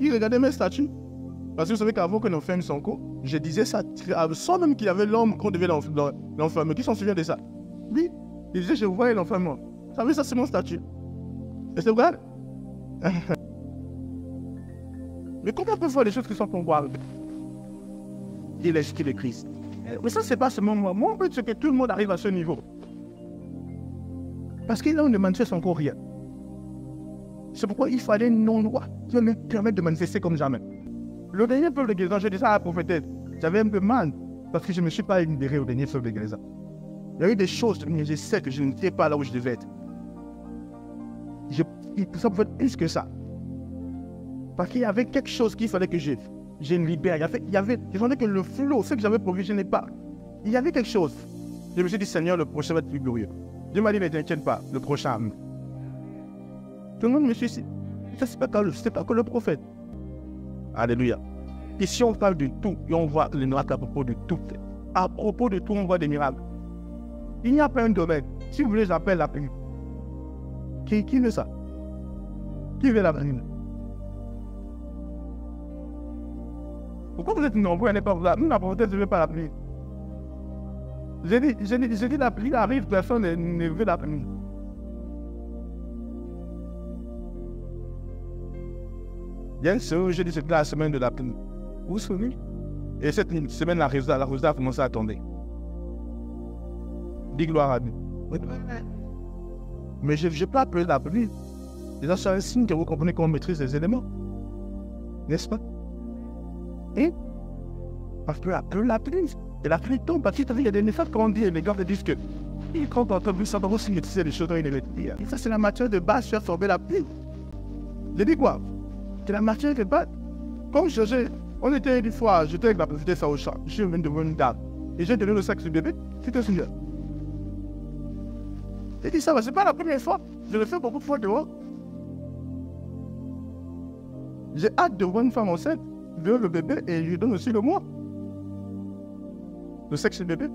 Speaker 2: Il regardait mes statuts. Parce que vous savez qu'avant qu'on enferme Sonko, je disais ça sans même qu'il y avait l'homme qu'on devait l'enfermer. Qui s'en souvient de ça? Oui, il disait, je voyais l'enfermement. Vous savez, ça c'est mon statut. Et c'est vrai? Mais comment on peut voir les choses qui sont en voir? et l'esprit de Christ. Mais ça, c'est pas seulement moi. Moi, en fait, c'est que tout le monde arrive à ce niveau. Parce que là, on ne manifeste encore rien. C'est pourquoi il fallait une non-loi qui va me permettre de manifester comme jamais. Le dernier peuple de Gaza, je dis ça à la prophétesse. J'avais un peu mal parce que je ne me suis pas libéré au dernier peuple de Gaza. Il y a eu des choses, mais je sais que je n'étais pas là où je devais être. Ça pouvait être plus que ça. Parce qu'il y avait quelque chose qu'il fallait que je libère. Il fallait que le flot, ce que j'avais prévu, je n'ai pas. Il y avait quelque chose. Je me suis dit, Seigneur, le prochain va être plus glorieux. Dieu m'a dit, ne t'inquiète pas, le prochain. Tout le monde me suit. Ça, c'est pas que le prophète. Alléluia. Ici, on parle de tout et on voit les miracles à propos de tout. À propos de tout, on voit des miracles. Il n'y a pas un domaine. Si vous voulez, j'appelle la pluie. Qui veut ça? Qui veut la pluie? Pourquoi vous êtes nombreux à ne pas vouloir? Nous, la prophète ne veut pas la pluie. J'ai dit la pluie arrive, personne ne veut la pluie. Bien sûr, j'ai dit c'était la semaine de la pluie. Vous vous souvenez? Et cette semaine, la Rosa a commencé à tomber. Dis gloire à Dieu. Mais je ne peux pas appeler la pluie. Déjà, c'est un signe que vous comprenez qu'on maîtrise les éléments. N'est-ce pas? Et on peut appeler la pluie. Et la pluie tombe parce qu'il y a des messages qu'on dit et les gars me disent que quand on entend ça, on va aussi maîtriser les choses dans une électricité. Et ça, c'est la matière de base sur absorber la pluie. Je dis quoi? C'est la matière de base. Comme on était une fois, j'étais avec la prophétesse au champ. Je viens de voir une dame. Et j'ai donné le sac du bébé. C'était Seigneur. J'ai dit ça, c'est pas la première fois. Je le fais beaucoup de fois dehors. J'ai hâte de voir une femme enceinte, de le bébé et je lui donne aussi le moi. Le sexe du bébé.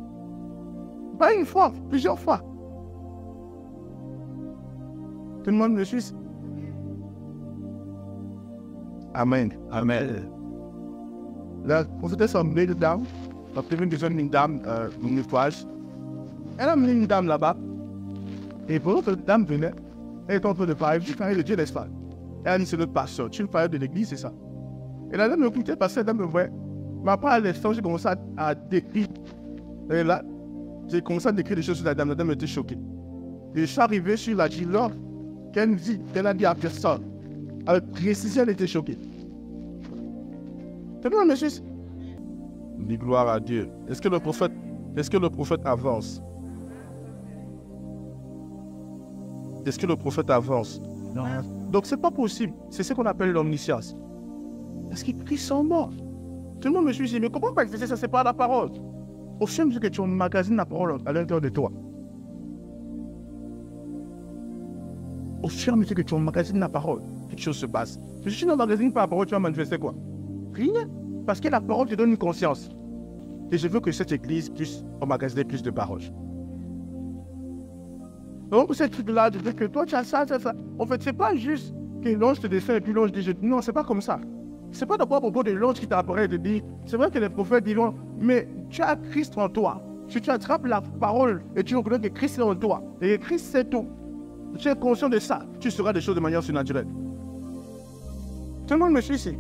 Speaker 2: Pas une fois, plusieurs fois. Tout le monde me suit. Amen.
Speaker 1: Amen.
Speaker 2: La prophétesse a amené une dame. La première une dame, une toise. Elle a amené une dame là-bas. Et pour l'autre dame venait, elle était en train de parler, je parlais de Dieu, n'est-ce pas? Elle a dit, c'est notre pasteur, tu me parlais de l'église, c'est ça. Et la dame me écoutait parce que la dame me voyait. Mais après, à l'instant, j'ai commencé à décrire. Et là, j'ai commencé à décrire des choses sur la dame était choquée. Et je suis arrivé sur la Gilor, qu'elle dit, qu'elle a dit à personne. Avec précision, elle était choquée. C'est bon, monsieur?
Speaker 1: Dis gloire à Dieu. Est-ce que le prophète avance? Est-ce que le prophète avance?
Speaker 2: Non. Donc c'est pas possible. C'est ce qu'on appelle l'omniscience. Parce qu'ils crient sans mort. Tout le monde me suit ici, mais comment manifester ça? C'est pas la parole. Au fur et à mesure que tu emmagasines la parole à l'intérieur de toi. Au fur et à mesure que tu emmagasines la parole, quelque chose se passe. Si tu n'emmagasines pas la parole, tu vas manifester quoi? Rien. Parce que la parole te donne une conscience. Et je veux que cette église puisse emmagasiner plus de paroles. Donc, ce truc-là, de dire que toi, tu as ça. En fait, c'est pas juste que l'ange te descend et puis l'ange dit non, c'est pas comme ça. C'est pas d'abord à propos de l'ange qui t'apparaît et te dit, c'est vrai que les prophètes diront, mais tu as Christ en toi. Si tu attrapes la parole et tu reconnais que Christ est en toi, et que Christ c'est tout, tu es conscient de ça, tu seras des choses de manière surnaturelle. Tout le monde me suit ici.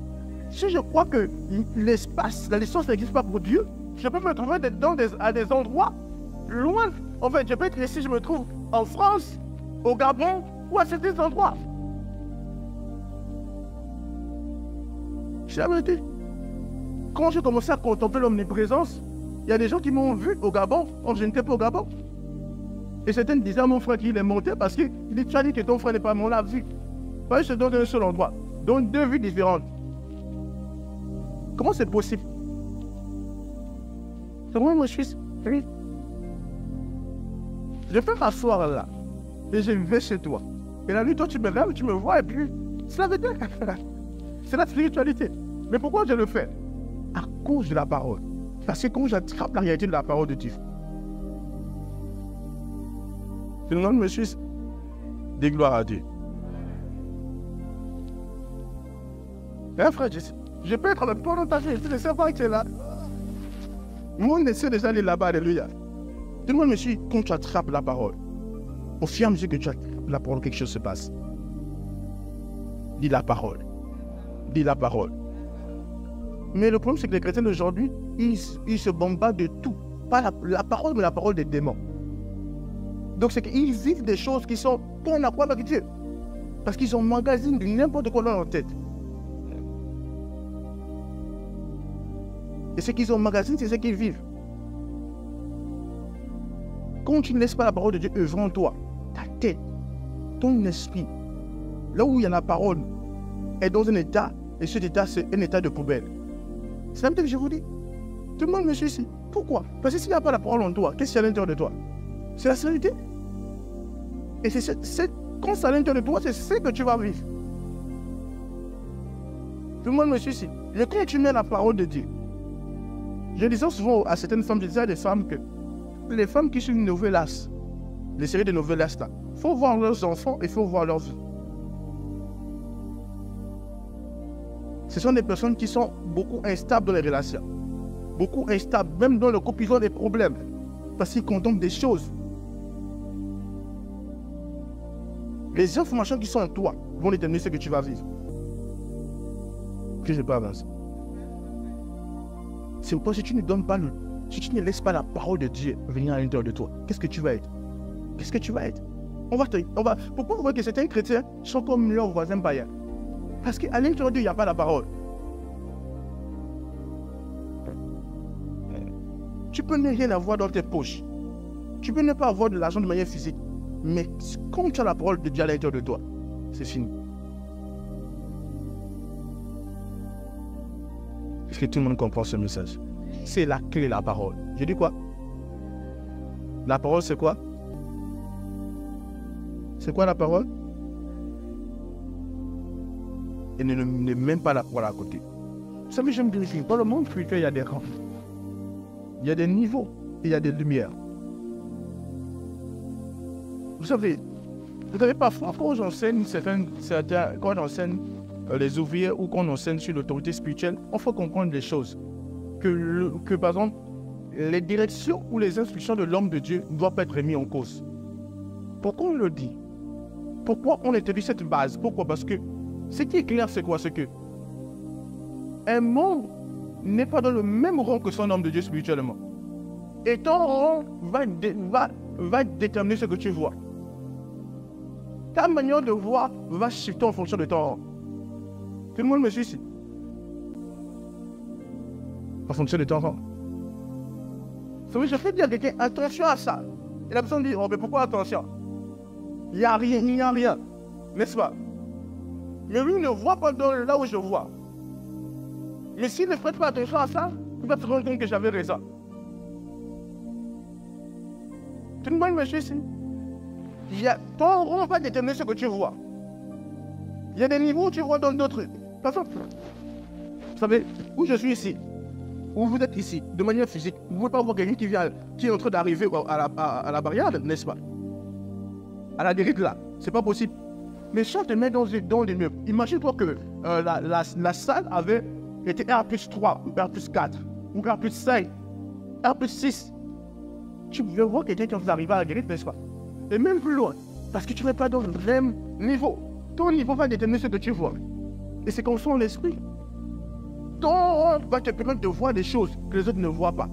Speaker 2: Si je crois que l'espace, la distance n'existe pas pour Dieu, je peux me trouver à des endroits loin. En fait, je peux être ici, je me trouve en France, au Gabon ou à certains endroits. C'est la vérité. Quand j'ai commencé à contempler l'omniprésence, il y a des gens qui m'ont vu au Gabon, quand je n'étais pas au Gabon. Et certains disaient à mon frère qu'il est monté parce qu'il dit, tu as dit que ton frère n'est pas mon, on l'a vu. Pas juste dans un seul endroit, dans deux vues différentes. Comment c'est possible? C'est moi, je suis. Je peux m'asseoir là et je vais chez toi. Et la nuit, toi, tu me lèves, tu me vois et puis c'est la vérité. C'est la spiritualité. Mais pourquoi je le fais? À cause de la parole. Parce que quand j'attrape la réalité de la parole de Dieu, tout le monde me suit.
Speaker 1: Dis gloire à Dieu.
Speaker 2: Hein, frère, je peux être avec toi dans ta vie. Tu ne sais pas que tu es là. Moi, on essaie déjà d'aller là-bas, alléluia. Tout le monde me suit quand tu attrapes la parole. Au fur et à mesure que tu attrapes la parole, quelque chose se passe. Dis la parole. Dis la parole. Mais le problème, c'est que les chrétiens d'aujourd'hui, ils se bombardent de tout. Pas la parole, mais la parole des démons. Donc, c'est qu'ils vivent des choses qui sont pas en accord avec Dieu. Parce qu'ils emmagasinent de n'importe quoi dans leur tête. Et ce qu'ils emmagasinent, c'est ce qu'ils vivent. Quand tu ne laisses pas la parole de Dieu œuvrer en toi, ta tête, ton esprit, là où il y a la parole, est dans un état, et cet état, c'est un état de poubelle. C'est la même chose que je vous dis. Tout le monde me suit ici. Pourquoi? Parce que s'il n'y a pas la parole en toi, qu'est-ce qu'il y a à l'intérieur de toi? C'est la sérénité. Et c'est quand c'est à l'intérieur de toi, c'est ce que tu vas vivre. Tout le monde me suit ici. Et quand tu mets la parole de Dieu, je disais souvent à certaines femmes, je disais à des femmes que les femmes qui suivent Novelas, les séries de Novelas là, il faut voir leurs enfants et il faut voir leurs vies. Ce sont des personnes qui sont beaucoup instables dans les relations. Beaucoup instables, même dans le couple, ils ont des problèmes. Parce qu'ils contemplent des choses. Les informations qui sont en toi vont déterminer ce que tu vas vivre. Que je pas avancer. C'est pourquoi si tu ne donnes pas si tu ne laisses pas la parole de Dieu venir à l'intérieur de toi, qu'est-ce que tu vas être? Qu'est-ce que tu vas être? Pourquoi vous voyez que certains chrétiens sont comme leurs voisins païens? Parce qu'à l'intérieur de Dieu, il n'y a pas la parole. Tu peux ne rien avoir dans tes poches. Tu peux ne pas avoir de l'argent de manière physique. Mais quand tu as la parole de Dieu à l'intérieur de toi, c'est fini. Est-ce que tout le monde comprend ce message? C'est la clé, la parole. Je dis quoi? La parole, c'est quoi? C'est quoi la parole? Et ne même pas la parole à côté. Vous savez, j'aime dire ici, dans le monde spirituel, il y a des rangs. Il y a des niveaux et il y a des lumières. Vous savez parfois, quand j'enseigne quand j'enseigne les ouvriers ou quand on enseigne sur l'autorité spirituelle, il faut comprendre des choses. Que par exemple, les directions ou les instructions de l'homme de Dieu ne doivent pas être remises en cause. Pourquoi on le dit? Pourquoi on établit cette base? Pourquoi? Parce que ce qui est clair, c'est quoi? C'est que un membre n'est pas dans le même rang que son homme de Dieu spirituellement. Et ton rang va déterminer ce que tu vois. Ta manière de voir va shifter en fonction de ton rang. Tout le monde me suit ici? En fonction de ton rang. Je fais dire à quelqu'un, attention à ça. Et la personne dit, oh mais pourquoi attention? Il n'y a rien. N'est-ce pas? Mais lui ne voit pas là où je vois. Mais s'il ne prête pas attention à ça, il va se rendre compte que j'avais raison. Tout le monde me suit ici? Ton rang va déterminer ce que tu vois. Il y a des niveaux où tu vois dans d'autres. Par exemple, vous savez, où je suis ici, où vous êtes ici, de manière physique, vous ne pouvez pas voir quelqu'un qui est en train d'arriver à la barrière, n'est-ce pas? À la dérive là, c'est pas possible. Mais si on te met dans les murs, imagine-toi que la salle avait été R+3, ou R+4, ou R+5, R+6. Tu pouvais voir quelqu'un qui est en train d'arriver à la dérive, n'est-ce pas? Et même plus loin, parce que tu n'es pas dans le même niveau. Ton niveau va déterminer ce que tu vois. Et c'est comme ça en l'esprit. Ton rang va te permettre de voir des choses que les autres ne voient pas.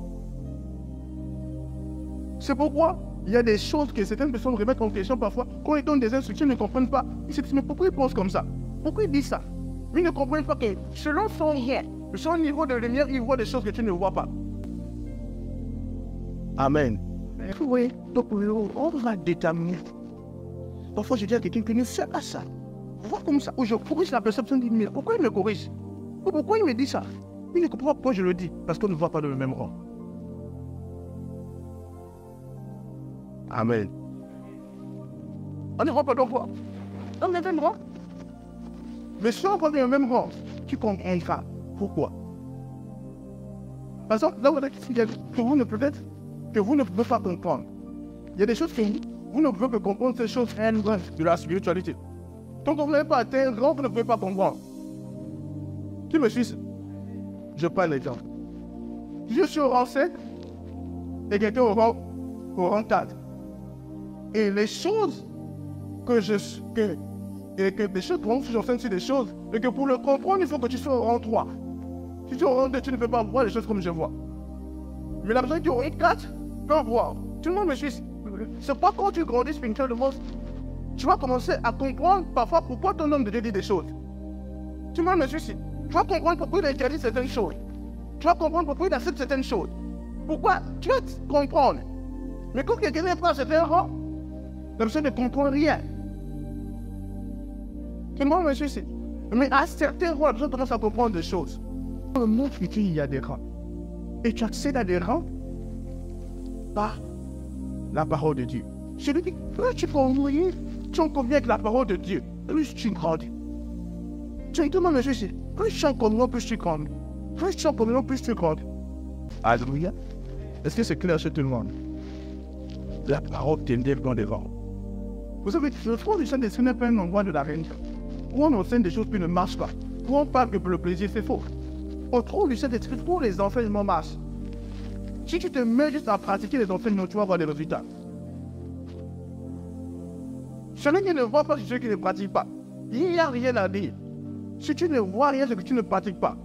Speaker 2: C'est pourquoi il y a des choses que certaines personnes remettent en question parfois. Quand ils donnent des instructions, ils ne comprennent pas. Ils se disent, mais pourquoi ils pensent comme ça? Pourquoi ils disent ça? Ils ne comprennent pas que selon son niveau de lumière, ils voient des choses que tu ne vois pas. Amen. Oui, donc on va déterminer. Parfois, je dis à quelqu'un que ne fais pas ça. Vois comme ça, où je corrige la perception du mien. Pourquoi il me corrige? Pourquoi il me dit ça? Il ne comprend pas pourquoi je le dis. Parce qu'on ne voit pas dans le même rang. Amen. On ne voit pas dans le rang. Dans le même rang. Mais si on voit dans le même rang, tu comprendras pourquoi. Par exemple, là où vous ne pouvez pas comprendre. Il y a des choses que vous ne pouvez pas comprendre, ces choses de la spiritualité. Tant que vous n'avez pas atteint un rang, vous ne pouvez pas comprendre. Tu me suis? Je parle l'exemple. Je suis au rang 7 et quelqu'un au rang 4. Et les choses que les choses dont j'enseigne sur des choses, et que pour le comprendre, il faut que tu sois au rang 3. Si tu es au 2, tu ne peux pas voir les choses comme je vois. Mais la personne qui est au 4 peut voir. Tout le monde me suit. C'est pas quand tu grandis spirituellement, tu vas commencer à comprendre parfois pourquoi ton homme de Dieu dit des choses. Tout le monde me suit. Tu vas comprendre pourquoi il a interdit certaines choses. Tu vas comprendre pourquoi il accepte certaines choses. Pourquoi? Tu vas comprendre. Mais quand quelqu'un n'est pas à certain rang, la personne ne comprend rien. Tout le monde me suit. Mais à certains rangs, la personne commence à comprendre des choses. Dans le monde futur, il y a des rangs. Et tu accèdes à des rangs par la parole de Dieu. Je lui dis, plus tu conviens, tu en conviens avec la parole de Dieu, plus tu grandis. Tu tout le monde me suit. Plus tu en conviens, plus tu grandis. Plus tu en conviens, plus tu grandis. Alléluia. Est-ce que c'est clair chez tout le monde? La parole t'élève dans les rangs. Vous savez, le trône du Saint-Esprit n'est pas un endroit de la religion. Où on enseigne des choses qui ne marchent pas. Où on parle que pour le plaisir, c'est faux. Au trône du Saint-Esprit, pour les enseignements marchent. Si tu te mets juste à pratiquer les enseignements, tu vas avoir des résultats. Celui qui ne voit pas, c'est celui qui ne pratique pas. Il n'y a rien à dire. Si tu ne vois rien, c'est que tu ne pratiques pas.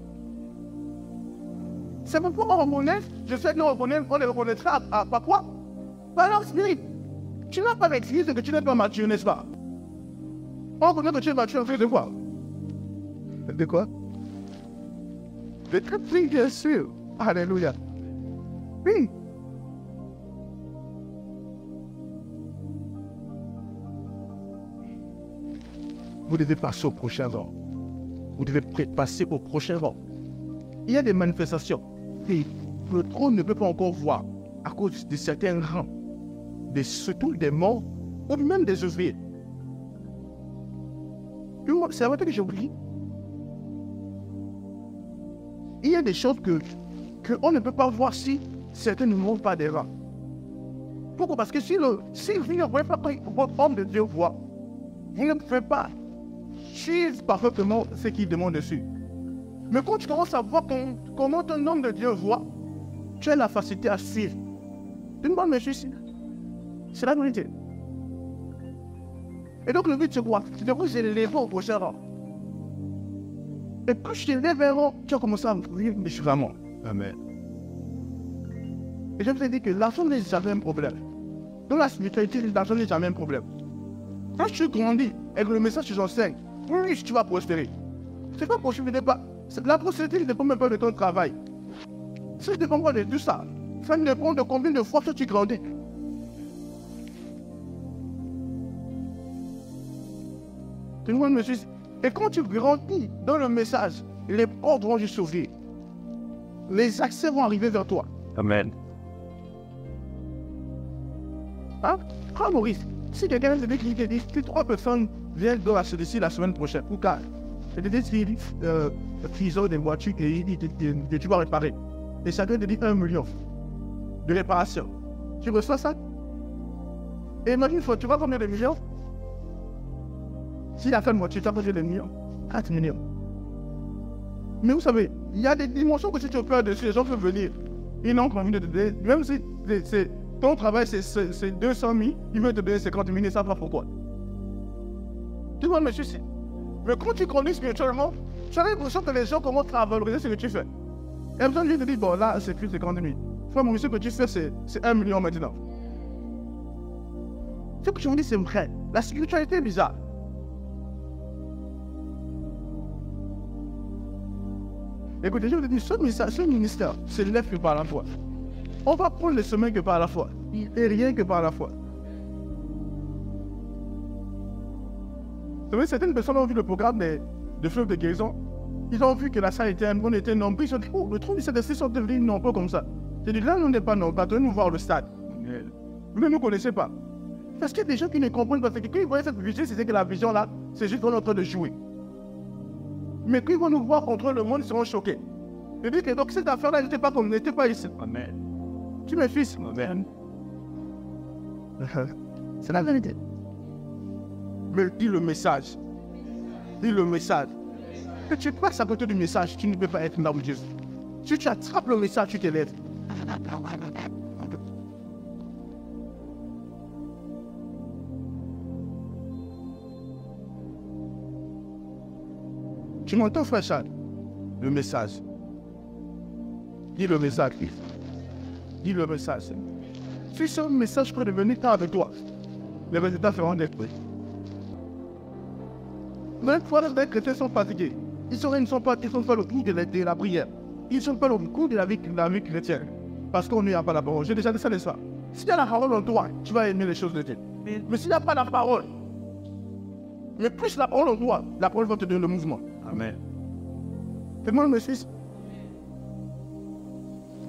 Speaker 2: C'est pourquoi on reconnaît, je sais que on les reconnaîtra par quoi? Par leur spirit. Tu n'as pas l'excuse que tu n'es pas mature, n'est-ce pas? On reconnaît que tu es mature en fait de quoi? De quoi? De très bien sûr. Alléluia. Oui. Vous devez passer au prochain rang. Vous devez passer au prochain rang. Il y a des manifestations et le trône ne peut pas encore voir à cause de certains rangs, surtout des morts ou même des ouvriers. C'est la vérité que j'ai oublié. Il y a des choses qu'on ne peut pas voir si certains ne montent pas des rangs. Pourquoi? Parce que si vous ne voyez pas votre homme de Dieu voit, vous ne pouvez pas suivre parfaitement ce qu'il demande dessus. Mais quand tu commences à voir comment ton homme de Dieu voit, tu as la facilité à suivre. Tout le monde me suit. C'est la vérité. Et donc le but c'est quoi? C'est de vous élever au prochain rang. Et quand je t'élève vers rang, tu as commencé à vivre différemment. Amen. Et je vous ai dit que l'argent n'est jamais un problème. Dans la spiritualité, l'argent n'est jamais un problème. Quand tu grandis et que le message que j'enseigne, plus tu vas prospérer. C'est pas prospérer, pas. La prospérité ne dépend même pas de ton travail. Ça ne dépend pas de tout ça. Ça dépend de combien de fois que tu grandis. Tout le monde me suit. Et quand tu grandis dans le message, les portes vont juste s'ouvrir. Les accès vont arriver vers toi.
Speaker 1: Amen.
Speaker 2: Hein? Ah Maurice, si quelqu'un te dit qu'il te dit que 3 personnes viennent dans la CDC la semaine prochaine, pour qu'elle te dit qu'ils ont des voitures et tu vas réparer. Et chacun te dit 1 million de réparation. Tu reçois ça? Et imagine, tu vois combien de millions? Si la fin de voiture, tu as combien de millions? 4 millions. Mais vous savez, il y a des dimensions que si tu peux dessus, les gens peuvent venir. Ils n'ont pas envie de te donner. Même si ton travail c'est 200 000, ils veulent te donner 50 000, ils ne savent pas pourquoi. Tout le monde me suit. Mais quand tu grandis spirituellement, tu as l'impression que les gens commencent à valoriser ce que tu fais. Et la personne te dit, bon là, c'est plus 50 000. Frère, mon ce que tu fais, c'est 1 million maintenant. Ce que tu me dis, c'est vrai. La spiritualité est bizarre. Écoutez, je vous dis, ce ministère se lève que par la foi. On va prendre le chemin que par la foi. Et rien que par la foi. Vous savez, certaines personnes ont vu le programme de fleuve de guérison. Ils ont vu que la salle était nombreux. Ils ont dit, oh, le trône du Saint-Esprit sont devenus nombreux comme ça. J'ai dit, là, on n'est pas nombreux. Donnez-nous voir le stade. Vous ne nous connaissez pas. Parce qu'il y a des gens qui ne comprennent pas. Parce que quand ils voyaient cette vision, c'était que la vision là, c'est juste qu'on est en train de jouer. Mais quand ils vont nous voir contre le monde, ils seront choqués. Je dis que donc cette affaire-là n'était pas comme n'était pas ici. Amen. Tu me fils. Amen. C'est la vérité. Mais dis le message. Dis le message. Que tu passes à côté du message, tu ne peux pas être là où Dieu. Si tu attrapes le message, tu t'élèves. Tu m'entends, frère Charles? Le message. Dis le message. Dis le message. Si ce message peut devenir temps avec toi, les résultats seront d'être. Même fois, les chrétiens sont fatigués. Ils ne sont pas le coup de la prière. Ils ne sont pas le coup de la vie chrétienne. Parce qu'on n'y a pas la parole. J'ai déjà dit ça les soirs. S'il y a la parole en toi, tu vas aimer les choses de Dieu. Mais s'il n'y a pas la parole, mais plus la parole en toi, la parole va te donner le mouvement.
Speaker 1: Amen.
Speaker 2: Fais-moi le fils.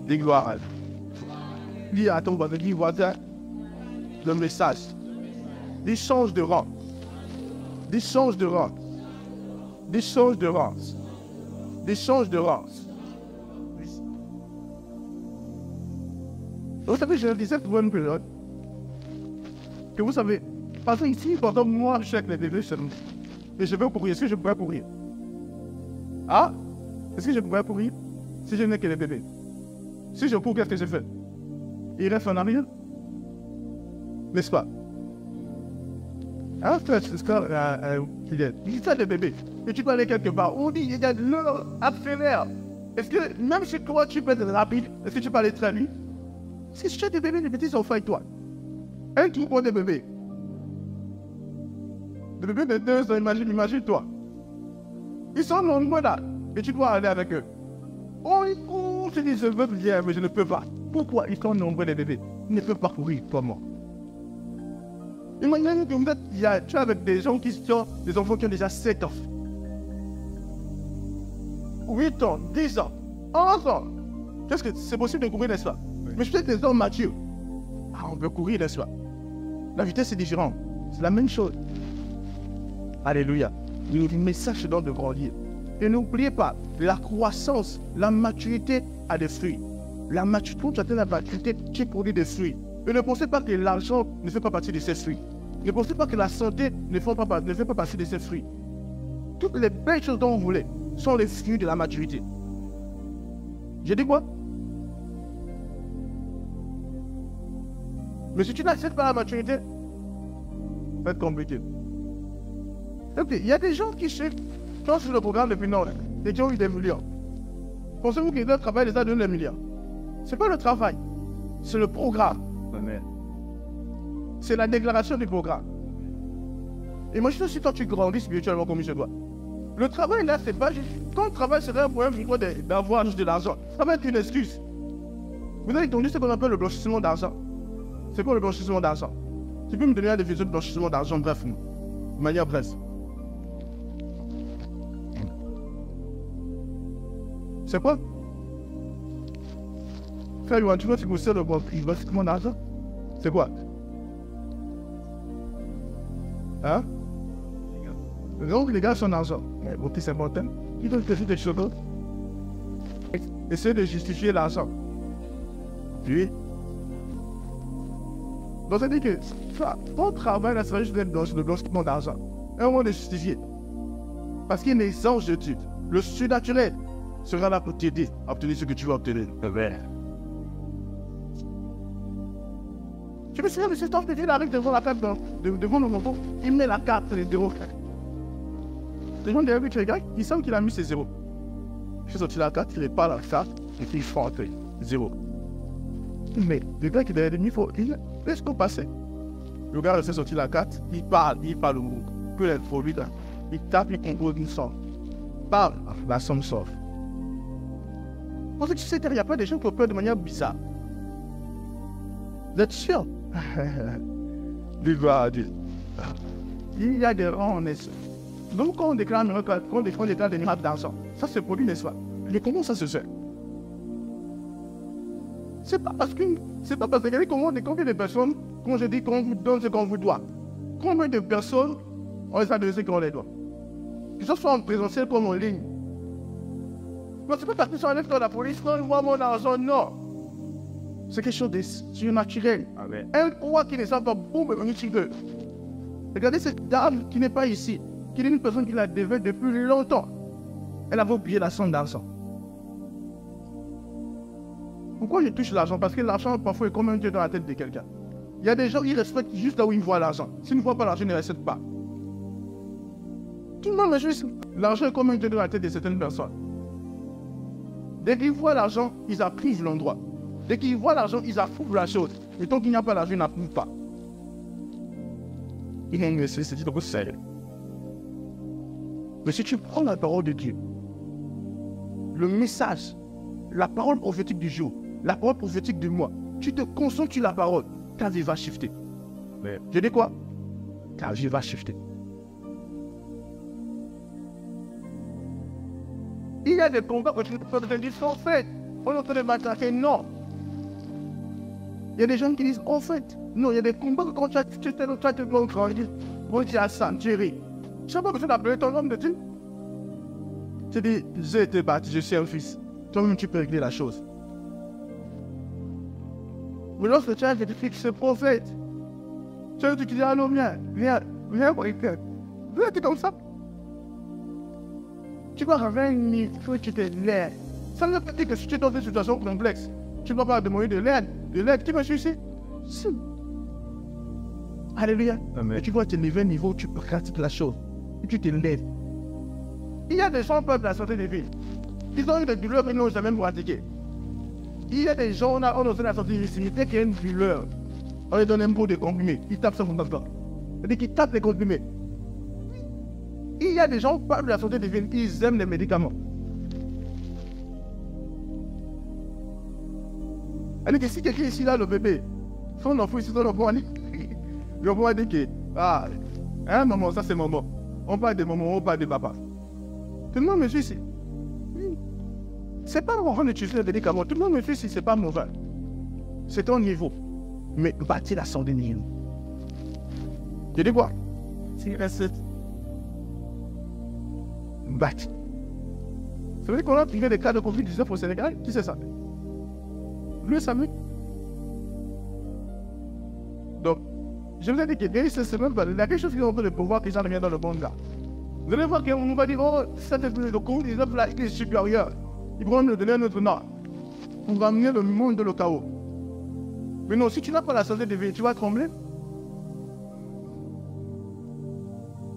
Speaker 2: Dis gloire à Dieu. Dis à ton voisin, dis voisin, le message. Dis change de rang. Dis change de rang. Dis change de rang. Dis change de rang. Vous savez, je disais pour une période que vous savez, parce que ici, pendant moi, je suis avec les bébés seulement. Et je veux courir. Est-ce que je pourrais courir? Ah? Est-ce que je pourrais courir si je n'ai que les bébés? Si je cours, qu'est-ce que je fais? Il reste en arrière? N'est-ce pas? Un frère, c'est fidèle. Il dit ça des bébés. Et tu peux aller quelque part. On dit, il y a de l'heure accélère. Est-ce que même si toi, tu peux être rapide, est-ce que tu peux aller très vite? Si tu as des bébés, les petits sont faits avec toi. Un troupeau de bébés. Des bébés de 2 ans, imagine-toi. Ils sont nombreux là. Et tu dois aller avec eux. Oh, ils courent, tu dis, je veux bien, mais je ne peux pas. Pourquoi ils sont nombreux les bébés? Ils ne peuvent pas courir comme moi. Imagine que tu es avec des gens qui sont des enfants qui ont déjà 7 ans. 8 ans, 10 ans, 11 ans. Qu'est-ce que c'est possible de courir, n'est-ce pas? Mais je suis des hommes matures. Ah, on peut courir, n'est-ce pas? La vitesse est différente. C'est la même chose. Alléluia. Le message se donne de grandir. Et n'oubliez pas, la croissance, la maturité a des fruits. La maturité, quand tu atteins la maturité, tu produis des fruits. Et ne pensez pas que l'argent ne fait pas partie de ces fruits. Ne pensez pas que la santé ne fait pas partie de ces fruits. Toutes les belles choses dont vous voulez sont les fruits de la maturité. J'ai dit quoi? Mais si tu n'acceptes pas la maturité, ça va être compliqué. Il y a des gens qui sont sur le programme depuis longtemps et qui ont eu des millions. Pensez-vous que leur travail les a donné des millions? Ce n'est pas le travail, c'est le programme. C'est la déclaration du programme. Imagine si toi tu grandis spirituellement comme il se doit. Le travail là, c'est pas juste. Ton travail serait un moyen pour toi d'avoir juste de l'argent. Ça va être une excuse. Vous avez entendu ce qu'on appelle le blanchissement d'argent. C'est quoi le blanchissement d'argent? Tu peux me donner la définition de blanchissement d'argent, bref, de manière bref. C'est quoi? Frère Yohan, tu vois ce que c'est le blanchissement d'argent? C'est quoi? Hein? Donc les gars sont d'argent. Mais vos petits important. Ils doivent faire des choses. Essayer de justifier l'argent. Oui. Donc ça dit que ton travail là sera juste le blanchiment d'argent. Un moment de justifier. Parce qu'il y a une essence de Dieu. Le surnaturel sera là pour t'aider à obtenir ce que tu veux obtenir. Je me souviens de cet homme qui arrive devant la table, devant le montant, il met la carte, les zéros. Les gens derrière lui qui regardent, ils savent qu'il a mis ses zéros. Je fais sortir la carte, il n'est pas la carte, et puis il faut entrer. Zéro. Mais le gars qui est derrière lui, il laisse qu'on passe. Le gars fait sortir la carte, il parle au mot. Peu d'être pour lui là. Il tape, il compose une somme. Parle, la somme sort. Parce que tu sais, il n'y a pas des gens qui ont peur de manière bizarre. Vous êtes sûr? Il y a des rangs, n'est-ce pas? Donc quand on déclare des miracles d'argent, ça se produit, n'est-ce pas? Mais comment ça se fait? C'est pas parce que combien de personnes, quand je dis qu'on vous donne ce qu'on vous doit, combien de personnes on les a donné ce qu'on les doit? Que ce soit en présentiel comme en ligne. Mais c'est pas parce que ça enlève dans la police, non, moi mon argent, non. C'est quelque chose de surnaturel. Amen. Un roi qui ne sait pas boum, venir sur eux. Regardez cette dame qui n'est pas ici, qui est une personne qui l'a dévée depuis longtemps. Elle avait oublié la somme d'argent. Pourquoi je touche l'argent? Parce que l'argent, parfois, est comme un dieu dans la tête de quelqu'un. Il y a des gens qui respectent juste là où ils voient l'argent. S'ils ne voient pas l'argent, ils ne respectent pas. Tout le monde me juste. L'argent est comme un dieu dans la tête de certaines personnes. Dès qu'ils voient l'argent, ils approuvent l'endroit. Dès qu'ils voient l'argent, ils approuvent la chose. Et tant qu'il n'y a pas l'argent, ils n'approuvent pas. C'est trop sérieux. Mais si tu prends la parole de Dieu, le message, la parole prophétique du jour, la parole prophétique du mois, tu te concentres sur la parole, ta vie va shifter. Mais je dis quoi? Ta vie va shifter. Il y a des combats que tu ne peux pas dire en fait. On est en train de m'attaquer, non. Il y a des gens qui disent en fait. Non, il y a des combats que quand tu te montres, on dit Hassan, Thierry. Tu n'as pas besoin d'appeler ton homme de Dieu. Tu dis, j'ai été battu, je suis un fils. Toi-même, tu peux régler la chose. Mais lorsque tu as été fixé, ce prophète, tu as dit, allô, viens, tu es comme ça. Tu vas avoir un niveau, tu te lèves. Ça ne veut pas dire que si tu es dans une situation complexe, tu ne dois pas demander de l'aide, tu vas suicider. Si. Alléluia. Amen. Et tu vas te lever un niveau où tu pratiques la chose. Et tu te lèves. Il y a des gens qui peuvent la santé des villes. Ils ont eu des douleurs qu'ils n'ont jamais pratiquées. Il y a des gens, on a la santé des villes, qui a une douleur. On leur donne un pot de comprimés. Ils tapent ça comme ça. C'est-à-dire qu'ils tapent les comprimés. Il y a des gens qui parlent de la santé divine, ils aiment les médicaments. Alors que si quelqu'un ici là, le bébé, son enfant ici, son enfant, le enfant dit que, maman, ça c'est maman. On parle de maman, on parle de papa. Tout le monde me suit ici. C'est pas mauvais d'utiliser les médicaments, tout le monde me suit ici, c'est pas mauvais. C'est ton niveau. Mais bâtir la santé divine. Je dis quoi? C'est bâti. Ça veut dire qu'on a trouvé des cas de Covid-19 au Sénégal. Qui c'est ça? Lui, ça me. Donc, je vous ai dit que Dieu, c'est même pas. Il y a quelque chose qui est en train de pouvoir que ça revient dans le bon gars. Vous allez voir qu'on va dire, oh, ça c'est le Covid-19 là, il est supérieur. Ils vont nous donner notre nom. On va amener le monde dans le chaos. Mais non, si tu n'as pas la santé de vie, tu vas trembler.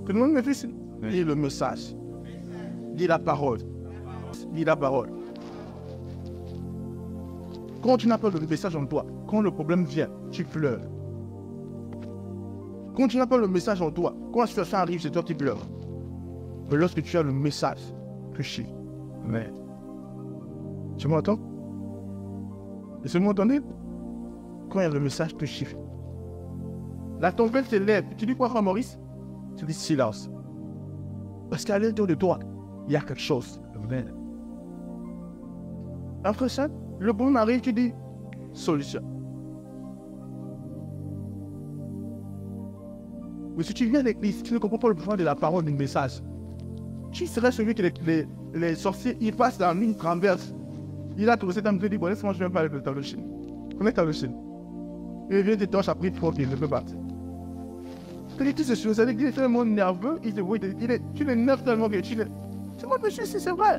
Speaker 2: Tout le monde me fait dit le message. Dis la parole. Dis la parole. Quand tu n'as pas le message en toi, quand le problème vient, tu pleures. Quand tu n'as pas le message en toi, quand la situation arrive, c'est toi qui pleures. Mais lorsque tu as le message, tu chies. Mais tu m'entends? Est-ce que vous m'entendez? Quand il y a le message, tu chies. La tempête se lève. Tu dis quoi, Frère Maurice? Tu dis silence. Parce qu'à l'intérieur de toi, il y a quelque chose. Après ça, le bon arrive, tu dis solution. Mais si tu viens à l'église, tu ne comprends pas le pouvoir de la parole du message. Tu serais celui que les sorciers, ils passent dans une traverse. Il a trouvé cet homme, il dit, bon, laisse-moi, je ne vais pas avec le tableau de Chine. Connais le tableau de Chine. Il vient de torches à prix fort qu'il ne peut pas. Tu dis toutes ces choses, il est tellement nerveux, tu l'énerves tellement que tu l'es. C'est moi, monsieur, c'est vrai.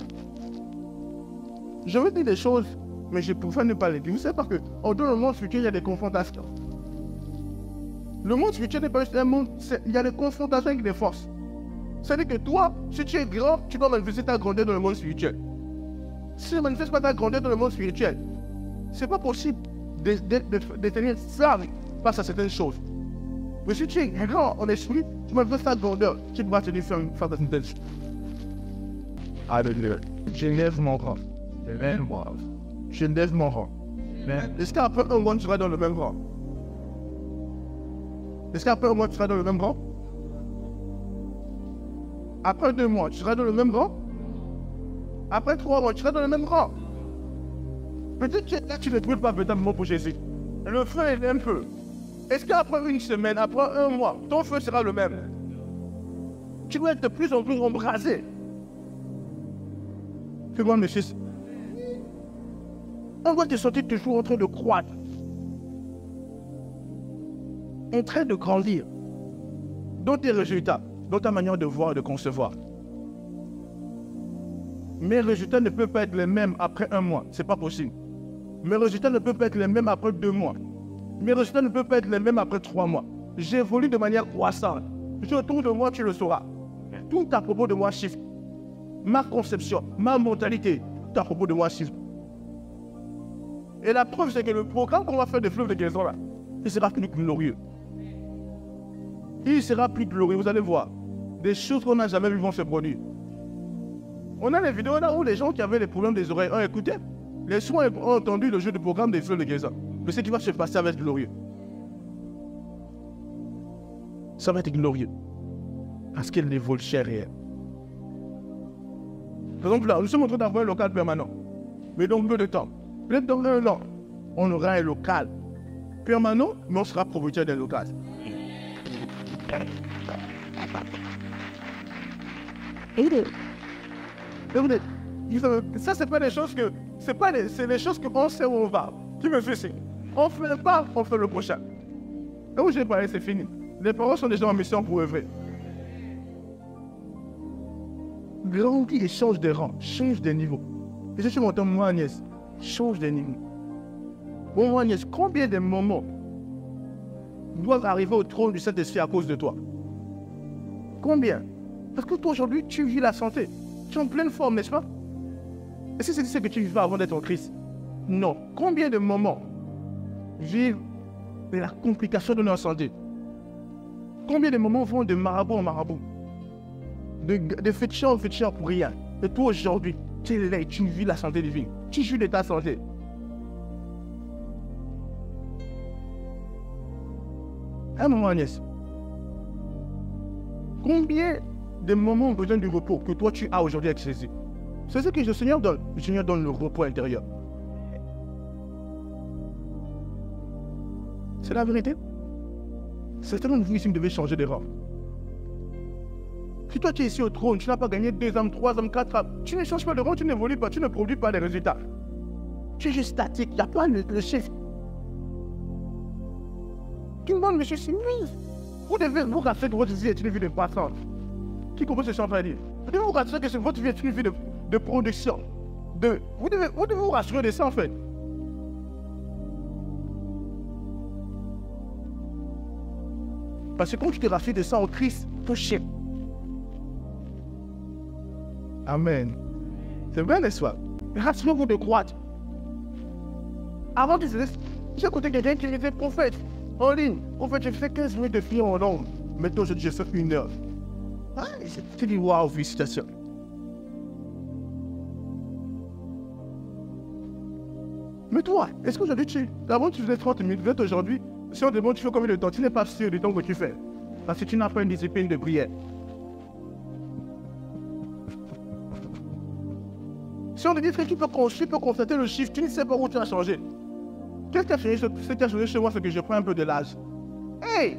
Speaker 2: Je veux dire des choses, mais je préfère ne pas les dire. Vous savez pas que dans le monde spirituel, il y a des confrontations. Le monde spirituel n'est pas juste un monde, il y a des confrontations avec des forces. C'est-à-dire que toi, si tu es grand, tu dois manifester ta grandeur dans le monde spirituel. Si tu ne manifestes pas ta grandeur dans le monde spirituel, c'est pas possible de tenir ferme face à certaines choses. Mais si tu es grand en esprit, tu manifestes ta grandeur, tu pourras tenir ferme face à certaines choses. Alléluia. Je lève mon rang. Je lève mon rang. Est-ce qu'après un mois, tu seras dans le même rang? Est-ce qu'après un mois, tu seras dans le même rang? Après 2 mois, tu seras dans le même rang? Après 3 mois, tu seras dans le même rang? Peut-être que là, tu ne brûles pas véritablement pour Jésus. Le feu est un peu. Est-ce qu'après 1 semaine, après 1 mois, ton feu sera le même? Tu dois être de plus en plus embrasé. Fais-moi, monsieur. On va te sentir toujours en train de croître. En train de grandir. Dans tes résultats, dans ta manière de voir et de concevoir. Mes résultats ne peuvent pas être les mêmes après 1 mois. C'est pas possible. Mes résultats ne peuvent pas être les mêmes après 2 mois. Mes résultats ne peuvent pas être les mêmes après 3 mois. J'évolue de manière croissante. Autour de moi, tu le sauras. Tout à propos de moi chiffre. Ma conception, ma mentalité, tout à propos de moi chiffre. Et la preuve, c'est que le programme qu'on va faire des fleuves de guérison là, il sera plus glorieux. Il sera plus glorieux, vous allez voir. Des choses qu'on n'a jamais vues vont se produire. On a des vidéos là où les gens qui avaient des problèmes des oreilles ont écouté. Les soins ont entendu le jeu du programme des fleuves de guérison. Mais ce qui va se passer va être glorieux. Ça va être glorieux. Parce que l'évolution est réelle. Par exemple, là, nous sommes en train d'avoir un local permanent. Mais dans peu de temps. Peut-être dans 1 an, on aura un local permanent, mais on sera propriétaire d'un local. Ça, c'est pas des choses que... C'est des choses qu'on sait où on va. Qui me fait signe. On fait pas, on fait le prochain. Et où j'ai parlé, c'est fini. Les parents sont déjà en mission pour œuvrer. Grandis et change de rang, change de niveau. Et je suis mon moi Agnès, change de niveau. Bon, moi Agnès, combien de moments doivent arriver au trône du Saint-Esprit à cause de toi? Combien? Parce que toi aujourd'hui, tu vis la santé. Tu es en pleine forme, n'est-ce pas? Est-ce que c'est ce que tu vivais avant d'être en Christ? Non. Combien de moments vivent la complication de notre santé? Combien de moments vont de marabout en marabout? De féticheur en féticheur pour rien. Et toi aujourd'hui, tu es là et tu vis la santé divine. Tu jouis de ta santé. Un moment, Agnès. Combien de moments ont besoin du repos que toi tu as aujourd'hui avec Jésus? C'est ce que le Seigneur donne. Le Seigneur donne le repos intérieur. C'est la vérité. Certainement, vous ici, vous devez changer de rang. Si toi tu es ici au trône, tu n'as pas gagné 2 âmes, 3 âmes, 4 âmes, tu ne changes pas de rang, tu n'évolues pas, tu ne produis pas de résultats. Tu es juste statique, il n'y a pas le chef. Tout le monde, monsieur, c'est lui. Vous devez vous rassurer que votre vie est une vie de croissance. Qui comprend ce que je suis en train de dire? Vous devez vous rassurer que votre vie est une vie de production. Vous devez vous rassurer de ça en fait. Parce que quand tu te rassures de ça en Christ, ton chef. Amen. C'est vrai, n'est-ce pas? Rassurez-vous de croître. Avant de se dire, j'ai écouté quelqu'un qui était prophète en ligne. En fait, j'ai fait 15 minutes de prière en langue. Maintenant, je fais 1 heure. Ah, je dis, waouh, félicitations. Mais toi, est-ce qu'aujourd'hui, avant tu faisais 30 minutes, peut-être aujourd'hui, si on te demande tu fais combien de temps, tu n'es pas sûr du temps que tu fais. Parce que tu n'as pas une discipline de prière. Si on te dit que tu peux constater le chiffre, tu ne sais pas où tu as changé. Qu'est-ce qui a changé chez moi, c'est que je prends un peu de l'âge. Hey!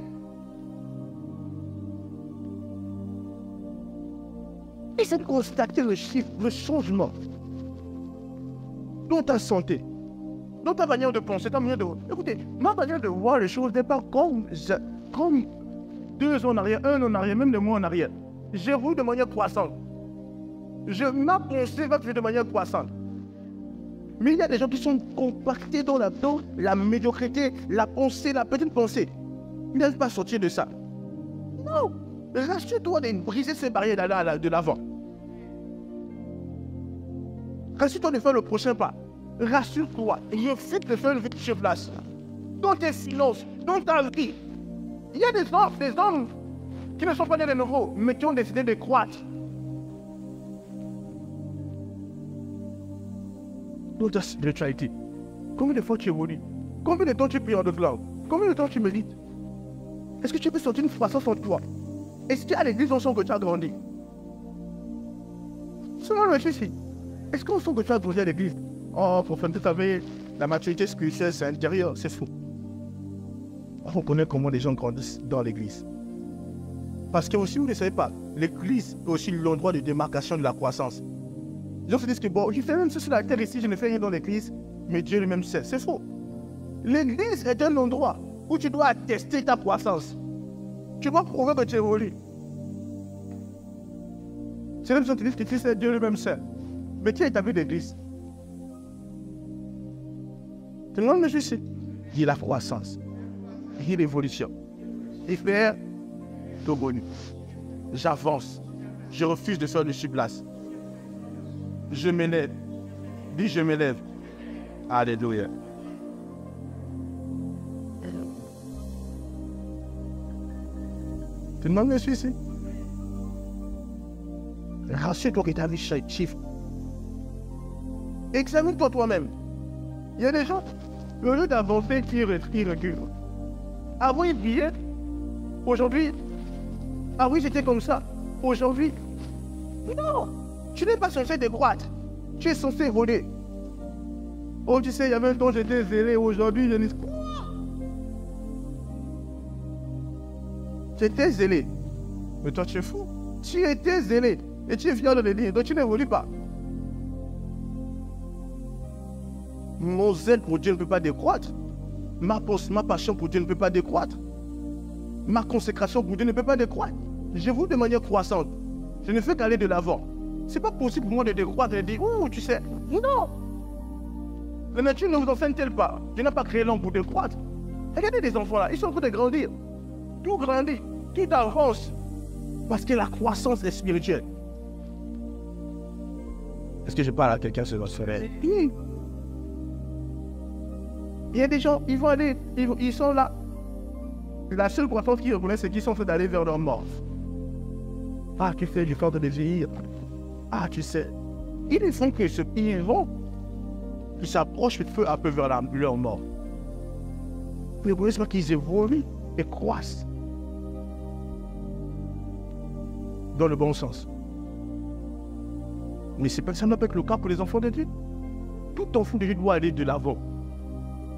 Speaker 2: Essaie de constater le chiffre, le changement dans ta santé, dans ta manière de penser, ta manière de... Écoutez, ma manière de voir les choses n'est pas comme 2 ans en arrière, 1 an en arrière, même 2 mois en arrière. J'évolue de manière croissante. Ma pensée va de manière croissante. Mais il y a des gens qui sont compactés dans la médiocrité, la pensée, la petite pensée. Ils n'arrivent pas à sortir de ça. Non! Rassure-toi de briser ces barrières de l'avant. Rassure-toi de faire le prochain pas. Rassure-toi. Refuse de faire le vite sur place. Dans tes silences, dans ta vie. Il y a des hommes qui ne sont pas nés de nouveau, mais qui ont décidé de croître. Dans ta spiritualité. Combien de fois tu évolues? Combien de temps tu pries en d'autres langues? Combien de temps tu médites? Est-ce que tu peux sentir une croissance en toi? Est-ce qu'à l'église, on sent que tu as grandi? Seulement le ici. Est-ce qu'on sent que tu as grandi à l'église? Oh, pour faire tout avec la maturité spirituelle, c'est intérieur, c'est faux. On connaît comment les gens grandissent dans l'église. Parce que aussi, vous ne savez pas, l'église est aussi l'endroit de démarcation de la croissance. Les gens se disent que bon, je fais même ça sur la terre ici, je ne fais rien dans l'église, mais Dieu lui-même sait. C'est faux. L'église est un endroit où tu dois attester ta croissance. Tu dois prouver que tu évolues. C'est même si tu dis que tu sais, Dieu lui-même sait. Mais qui a établi l'église? Tout le monde me dit, il y a la croissance, il y a l'évolution. Et faire tout bonus. J'avance. Je refuse de faire du sublasse. Je m'élève. Dis je m'élève. Alléluia. Tout le monde me suit ici. Rassure-toi que ta vie chiffre. Examine-toi toi-même. Il y a des gens, au lieu d'avancer, qui reculent. Avant, ils brillaient. Aujourd'hui, ah oui, j'étais comme ça. Aujourd'hui, non. Tu n'es pas censé décroître. Tu es censé évoluer. Oh, tu sais, il y avait un temps, j'étais zélé. Aujourd'hui, je n'ai pas. J'étais zélé. Mais toi, tu es fou. Tu étais zélé. Et tu es fier de le dire. Donc, tu n'évolues pas. Mon zèle pour Dieu ne peut pas décroître. Ma passion pour Dieu ne peut pas décroître. Ma consécration pour Dieu ne peut pas décroître. J'évolue de manière croissante. Je ne fais qu'aller de l'avant. C'est pas possible pour moi de décroître et de dire, oh, tu sais, non. La nature ne vous enseigne-t-elle pas? Dieu n'a pas créé l'homme pour décroître. Regardez les enfants là, ils sont en train de grandir. Tout grandit, tout avance. Parce que la croissance est spirituelle. Est-ce que je parle à quelqu'un sur notre frère? Oui. Il y a des gens, ils vont aller, ils sont là. La seule croissance qu'ils reconnaissent, c'est qu'ils sont en train d'aller vers leur mort. Ah, tu sais, du corps de vieillir. Ah, tu sais. Ils font que ils s'approchent peu à peu vers leur mort. Mais le problème, c'est qu'ils évoluent et croissent. Dans le bon sens. Mais ça ne peut pas être le cas pour les enfants de Dieu. Tout enfant de Dieu doit aller de l'avant.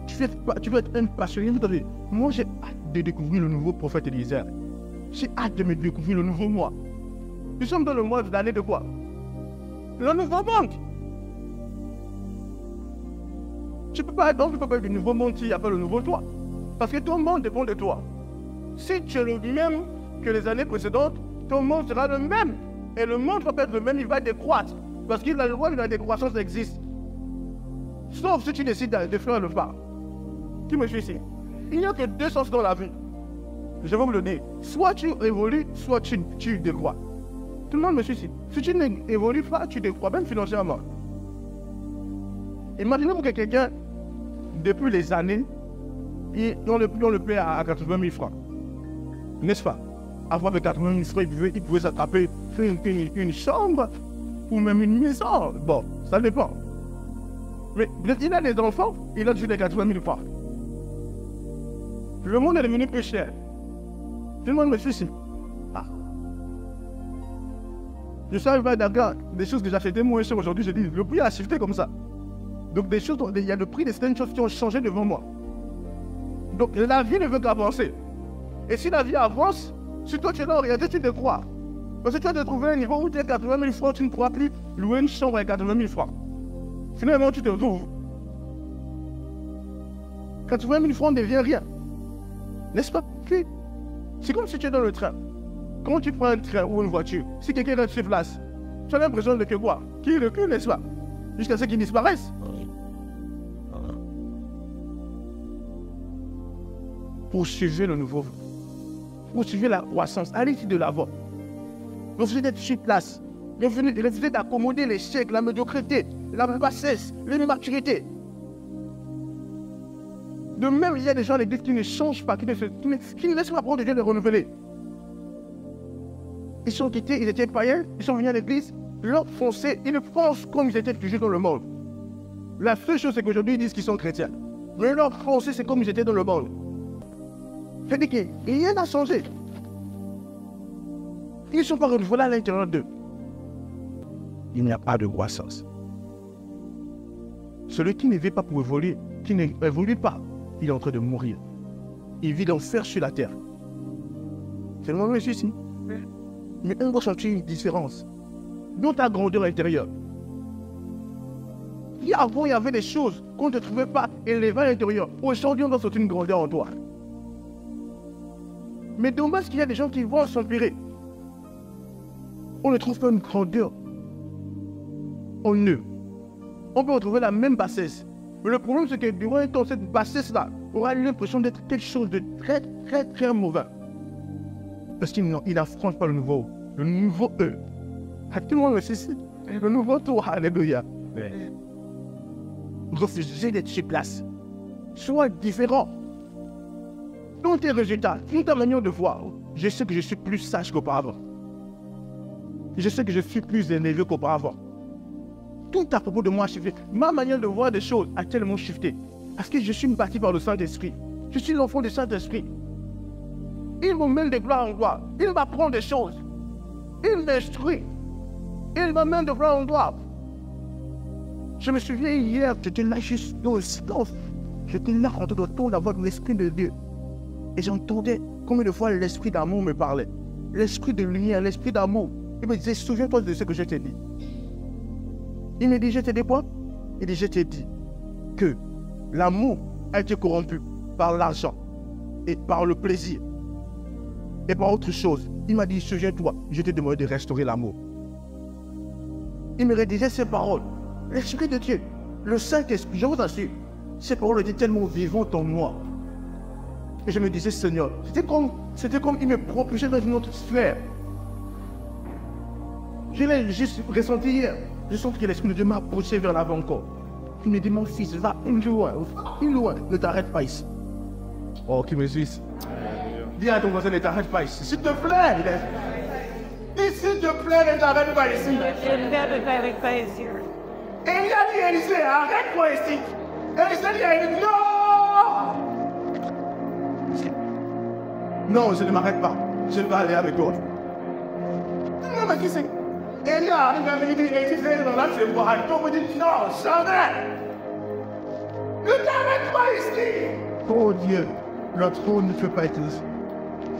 Speaker 2: Tu veux être un passionné. Moi, j'ai hâte de découvrir le nouveau prophète Élisée. J'ai hâte de me découvrir le nouveau moi. Nous sommes dans le mois de l'année de quoi? Le nouveau monde. Tu ne peux pas être du nouveau monde s'il n'y a pas le nouveau toi. Parce que ton monde dépend de toi. Si tu es le même que les années précédentes, ton monde sera le même. Et le monde va pas être le même, il va décroître. Parce que la loi de la décroissance existe. Sauf si tu décides de faire le pas. Qui me suit ici? Il n'y a que deux sens dans la vie. Je vais vous le dire. Soit tu évolues, soit tu décroît. Tout le monde me suit ici. Si tu n'évolues pas, tu décroît, même financièrement. Imaginez-vous que quelqu'un, depuis les années, on le paie à 80 000 francs. N'est-ce pas? Avoir avec 80 000 francs, il pouvait s'attraper une chambre ou même une maison. Bon, ça dépend. Mais il a des enfants, il a toujours les 80 000 francs. Le monde est devenu plus cher. Tout le monde me suit ici. Ah. Je suis arrivé à Dakar, des choses que j'achetais moins cher aujourd'hui, je dis, le prix a shifté comme ça. Donc des choses, il y a le prix de certaines choses qui ont changé devant moi. Donc la vie ne veut qu'avancer. Et si la vie avance, si toi tu es là orienté, tu te crois. Parce que tu vas te trouver à un niveau où tu as 80 000 francs, tu ne pourras plus louer une chambre avec 80 000 francs. Finalement, tu te retrouves. 80 000 francs ne devient rien. N'est-ce pas? C'est comme si tu es dans le train. Quand tu prends un train ou une voiture, si quelqu'un reste sur place, tu as l'impression de que quoi? Qu'il recule, n'est-ce pas? Jusqu'à ce qu'il disparaisse. Poursuivez le nouveau. Poursuivez la croissance. Allez-y de l'avant. Refusez d'être sur place. Refusez d'accommoder l'échec, la médiocrité, la bassesse, l'immaturité. De même, il y a des gens à l'église qui ne changent pas, qui ne laissent pas prendre de Dieu de renouveler. Ils sont quittés, ils étaient païens, ils sont venus à l'église, leur foncé, ils pensent comme ils étaient toujours dans le monde. La seule chose, c'est qu'aujourd'hui, ils disent qu'ils sont chrétiens. Mais leur foncé, c'est comme ils étaient dans le monde. C'est-à-dire que rien n'a changé. Ils ne sont pas renouvelés à l'intérieur d'eux. Il n'y a pas de croissance. Celui qui ne vit pas pour évoluer, qui n'évolue pas, il est en train de mourir. Il vit d'enfer sur la terre. C'est le moment où je suis ici. Mais on doit sentir une différence dans ta grandeur intérieure. Avant, il y avait des choses qu'on ne trouvait pas élevées à l'intérieur. Aujourd'hui, on doit sentir une grandeur en toi. Mais dommage qu'il y a des gens qui vont s'empirer. On ne trouve pas une grandeur en eux. On peut retrouver la même bassesse. Mais le problème, c'est que durant un temps, cette bassesse-là aura l'impression d'être quelque chose de très, très, très mauvais. Parce qu'il n'affronte pas le nouveau eux. Tout le monde me sait, le nouveau toi, alléluia. Refusez d'être sur place. Sois différent. Dans tes résultats, dans ta manière de voir, je sais que je suis plus sage qu'auparavant. Je sais que je suis plus élevé qu'auparavant. Tout à propos de moi a shifté. Ma manière de voir des choses a tellement shifté. Parce que je suis bâti par le Saint-Esprit. Je suis l'enfant du Saint-Esprit. Il me mène de gloire en gloire. Il m'apprend des choses. Il m'instruit. Il m'amène de gloire en gloire. Je me souviens hier, j'étais là juste dans le silence. J'étais là en train d'entendre la voix de l'Esprit de Dieu. Et j'entendais combien de fois l'Esprit d'amour me parlait. L'Esprit de lumière, l'Esprit d'amour. Il me disait, souviens-toi de ce que je t'ai dit. Il me dit, je t'ai dit quoi? Il dit, je t'ai dit que l'amour a été corrompu par l'argent et par le plaisir et par autre chose. Il m'a dit, souviens-toi, je t'ai demandé de restaurer l'amour. Il me redisait ces paroles. L'Esprit de Dieu, le Saint-Esprit, je vous assure, ces paroles étaient tellement vivantes en moi. Et je me disais, Seigneur, c'était comme il me propulsait dans une autre sphère. Je l'ai juste ressenti hier. Je sens que l'Esprit de Dieu m'a poussé vers l'avant encore. Il me dit, mon fils, va loin, ne t'arrête pas ici. Oh, qui me suit. Dis à ton voisin, ne t'arrête pas ici. S'il te plaît, s'il te plaît, ne t'arrête pas ici. Et il a dit à Élisée, arrête-moi ici. Élisée dit à Élisée, non! Non, je ne m'arrête pas. Je vais aller avec toi. Non, mais qui c'est? Élie arrive à me dire, Élisée, dans la c'est moi. Il me dit, non, jamais. Ne t'arrête pas ici. Oh Dieu, le trône ne peut pas être ici.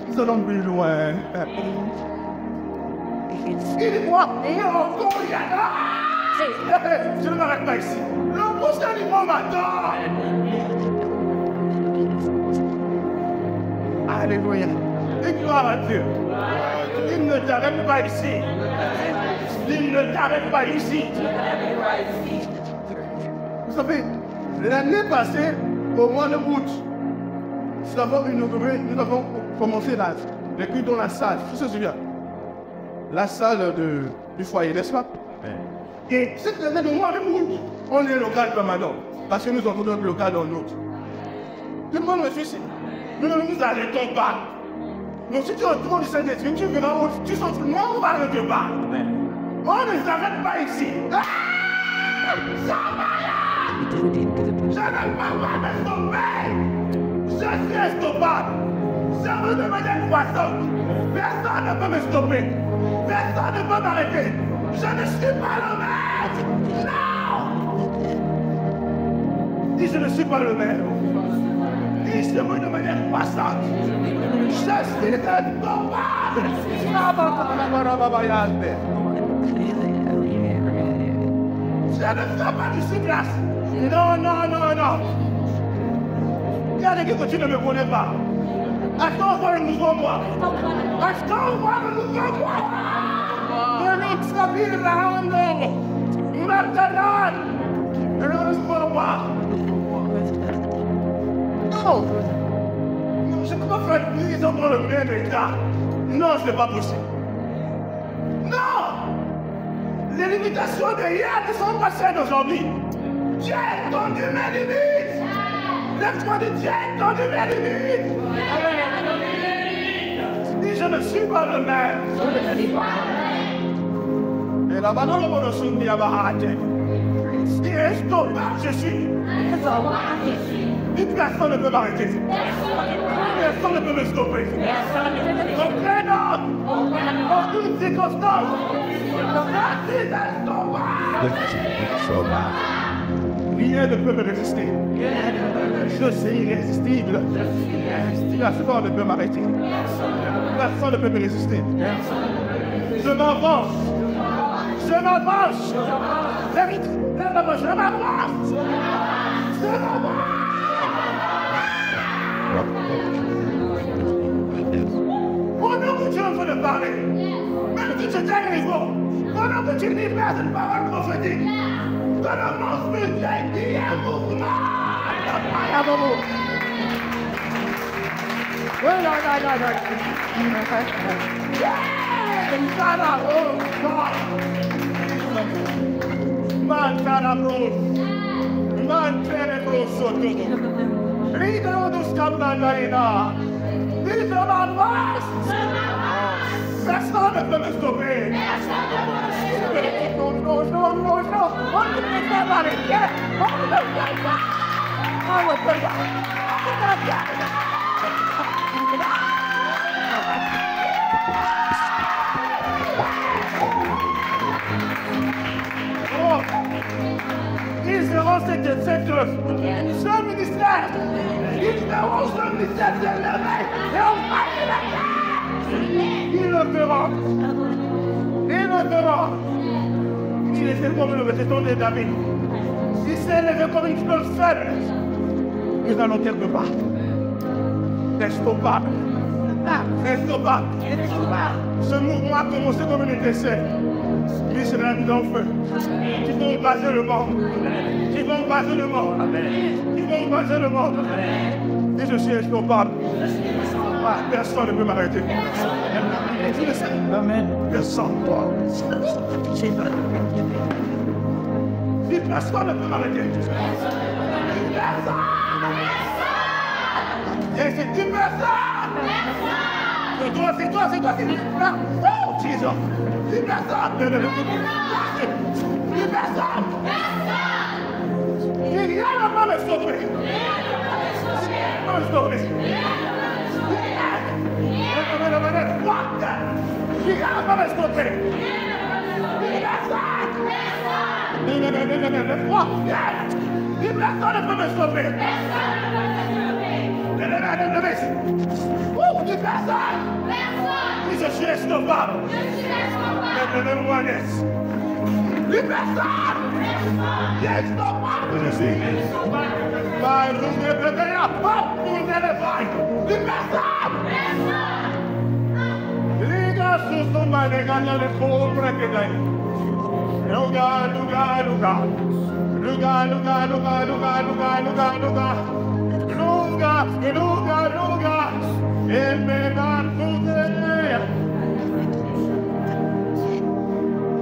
Speaker 2: Nous allons plus loin. Il dit, moi, et encore, il y en a. Je ne m'arrête pas ici. Le prochain niveau m'attend. Alléluia. Et gloire à Dieu. Il ne t'arrête pas ici. Il ne t'arrête pas ici. Vous savez, l'année passée, au mois de août, nous avons commencé les cultes dans la salle. Qui se souvient? La salle du foyer, n'est-ce pas? Et cette année, au mois de août, on est local permanent. Parce que nous avons notre local dans l'autre. Tout le monde me suit. Nous ne nous arrêtons pas. Donc si tu es au trône du Saint-Esprit, tu verras où tu sens tout le monde va ne te pas. On ne s'arrête pas ici. Je ne peux pas me stopper. Je suis instoppable. Je veux de manière croissante. Personne ne peut me stopper. Personne ne peut m'arrêter. Je ne suis pas le maître. Non. Dis, je ne suis pas le maître. Dis, je veux de manière croissante. Je suis instoppable. Je ne fais pas du sous-glace. Non, non, non, non. Regardez que tu ne me connais pas. Attends voir le nouveau moi. Attends voir le nouveau moi. Venez s'appuyer la honte. Maintenant. Le nouveau moi. Non. Je ne peux pas faire une liaison dans le même état. Non, ce n'est pas possible. Non. Les limitations de hier ne sont pas celles d'aujourd'hui. J'ai entendu mes limites. Lève-toi de Dieu, entendu mes limites. Dis, je ne suis pas le même. Et là-bas, dans le monde, je suis à Bahate. Si instoppable je suis. Personne ne peut m'arrêter. Personne ne peut me stopper. Aucun homme, aucune circonstance. Rien ne peut me résister. Je suis irrésistible. Personne ne peut m'arrêter. Personne ne peut me résister. Je m'avance. Je m'avance. Je m'avance. Je m'avance. Pendant que tu es en train de parler, même si tu t'es raison, pendant que tu libères une parole prophétique, que le monde spirituel dit un mouvement. Vive ma grâce. Personne ne peut me sauver. Non, non, non, non, non. On ne peut pas m'arrêter. On ne peut pas. On ne peut pas. Oh, ils seront ce ministère. Ils seront ce ministère de l'éveil. Et on va la ils le feront. Ils le feront. Il est comme le veston de David. Il s'est levé comme une fleur faible. Nous allons quelque part. Instoppable. Instoppable. Ce mouvement a commencé comme une étincelle. Il sera mis en feu. Ils vont baser le monde. Ils vont baser le monde. Ils vont baser le monde. Et je suis instoppable. Personne ne peut m'arrêter. Amen. Personne. Si personne ne peut m'arrêter. Et c'est une personne. C'est toi. Oh, Jesus. Une personne. Une personne. Il y a la main me sauver. Je suis instoppable.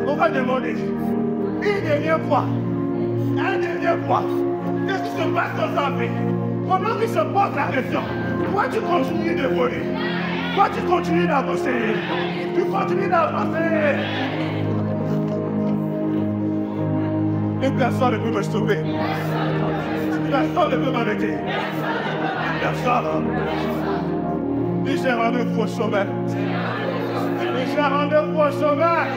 Speaker 2: On va demander une dernière fois, qu'est-ce qui se passe dans ta vie? Comment il se pose la question? Pourquoi tu continues de voler? Pourquoi tu continues d'avancer? Tu continues d'avancer. Et personne ne peut me stopper. Personne ne peut m'arrêter. Personne. Il s'est rendu au sommet. Il s'est rendu au sommet.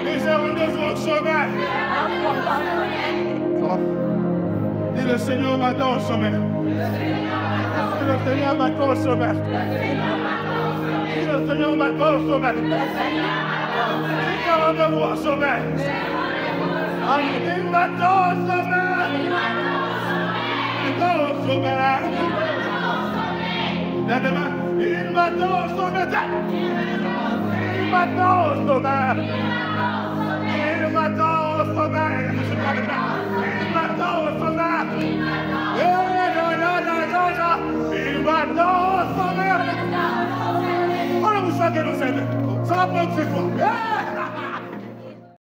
Speaker 2: Il s'est rendu au sommet. Et le Seigneur m'attend au sommet. Et le Seigneur m'attend au sommet. Et le Seigneur m'attend au sommet. Il s'est rendu au sommet. Il m'attend au sommet. Il m'attend au sommet. Il m'attend au sommet. Il m'attend au sommet. Il m'attend au sommet. Il m'attend au sommet. Il m'attend au sommet. On ne vous savez, ça va prendre 6 fois.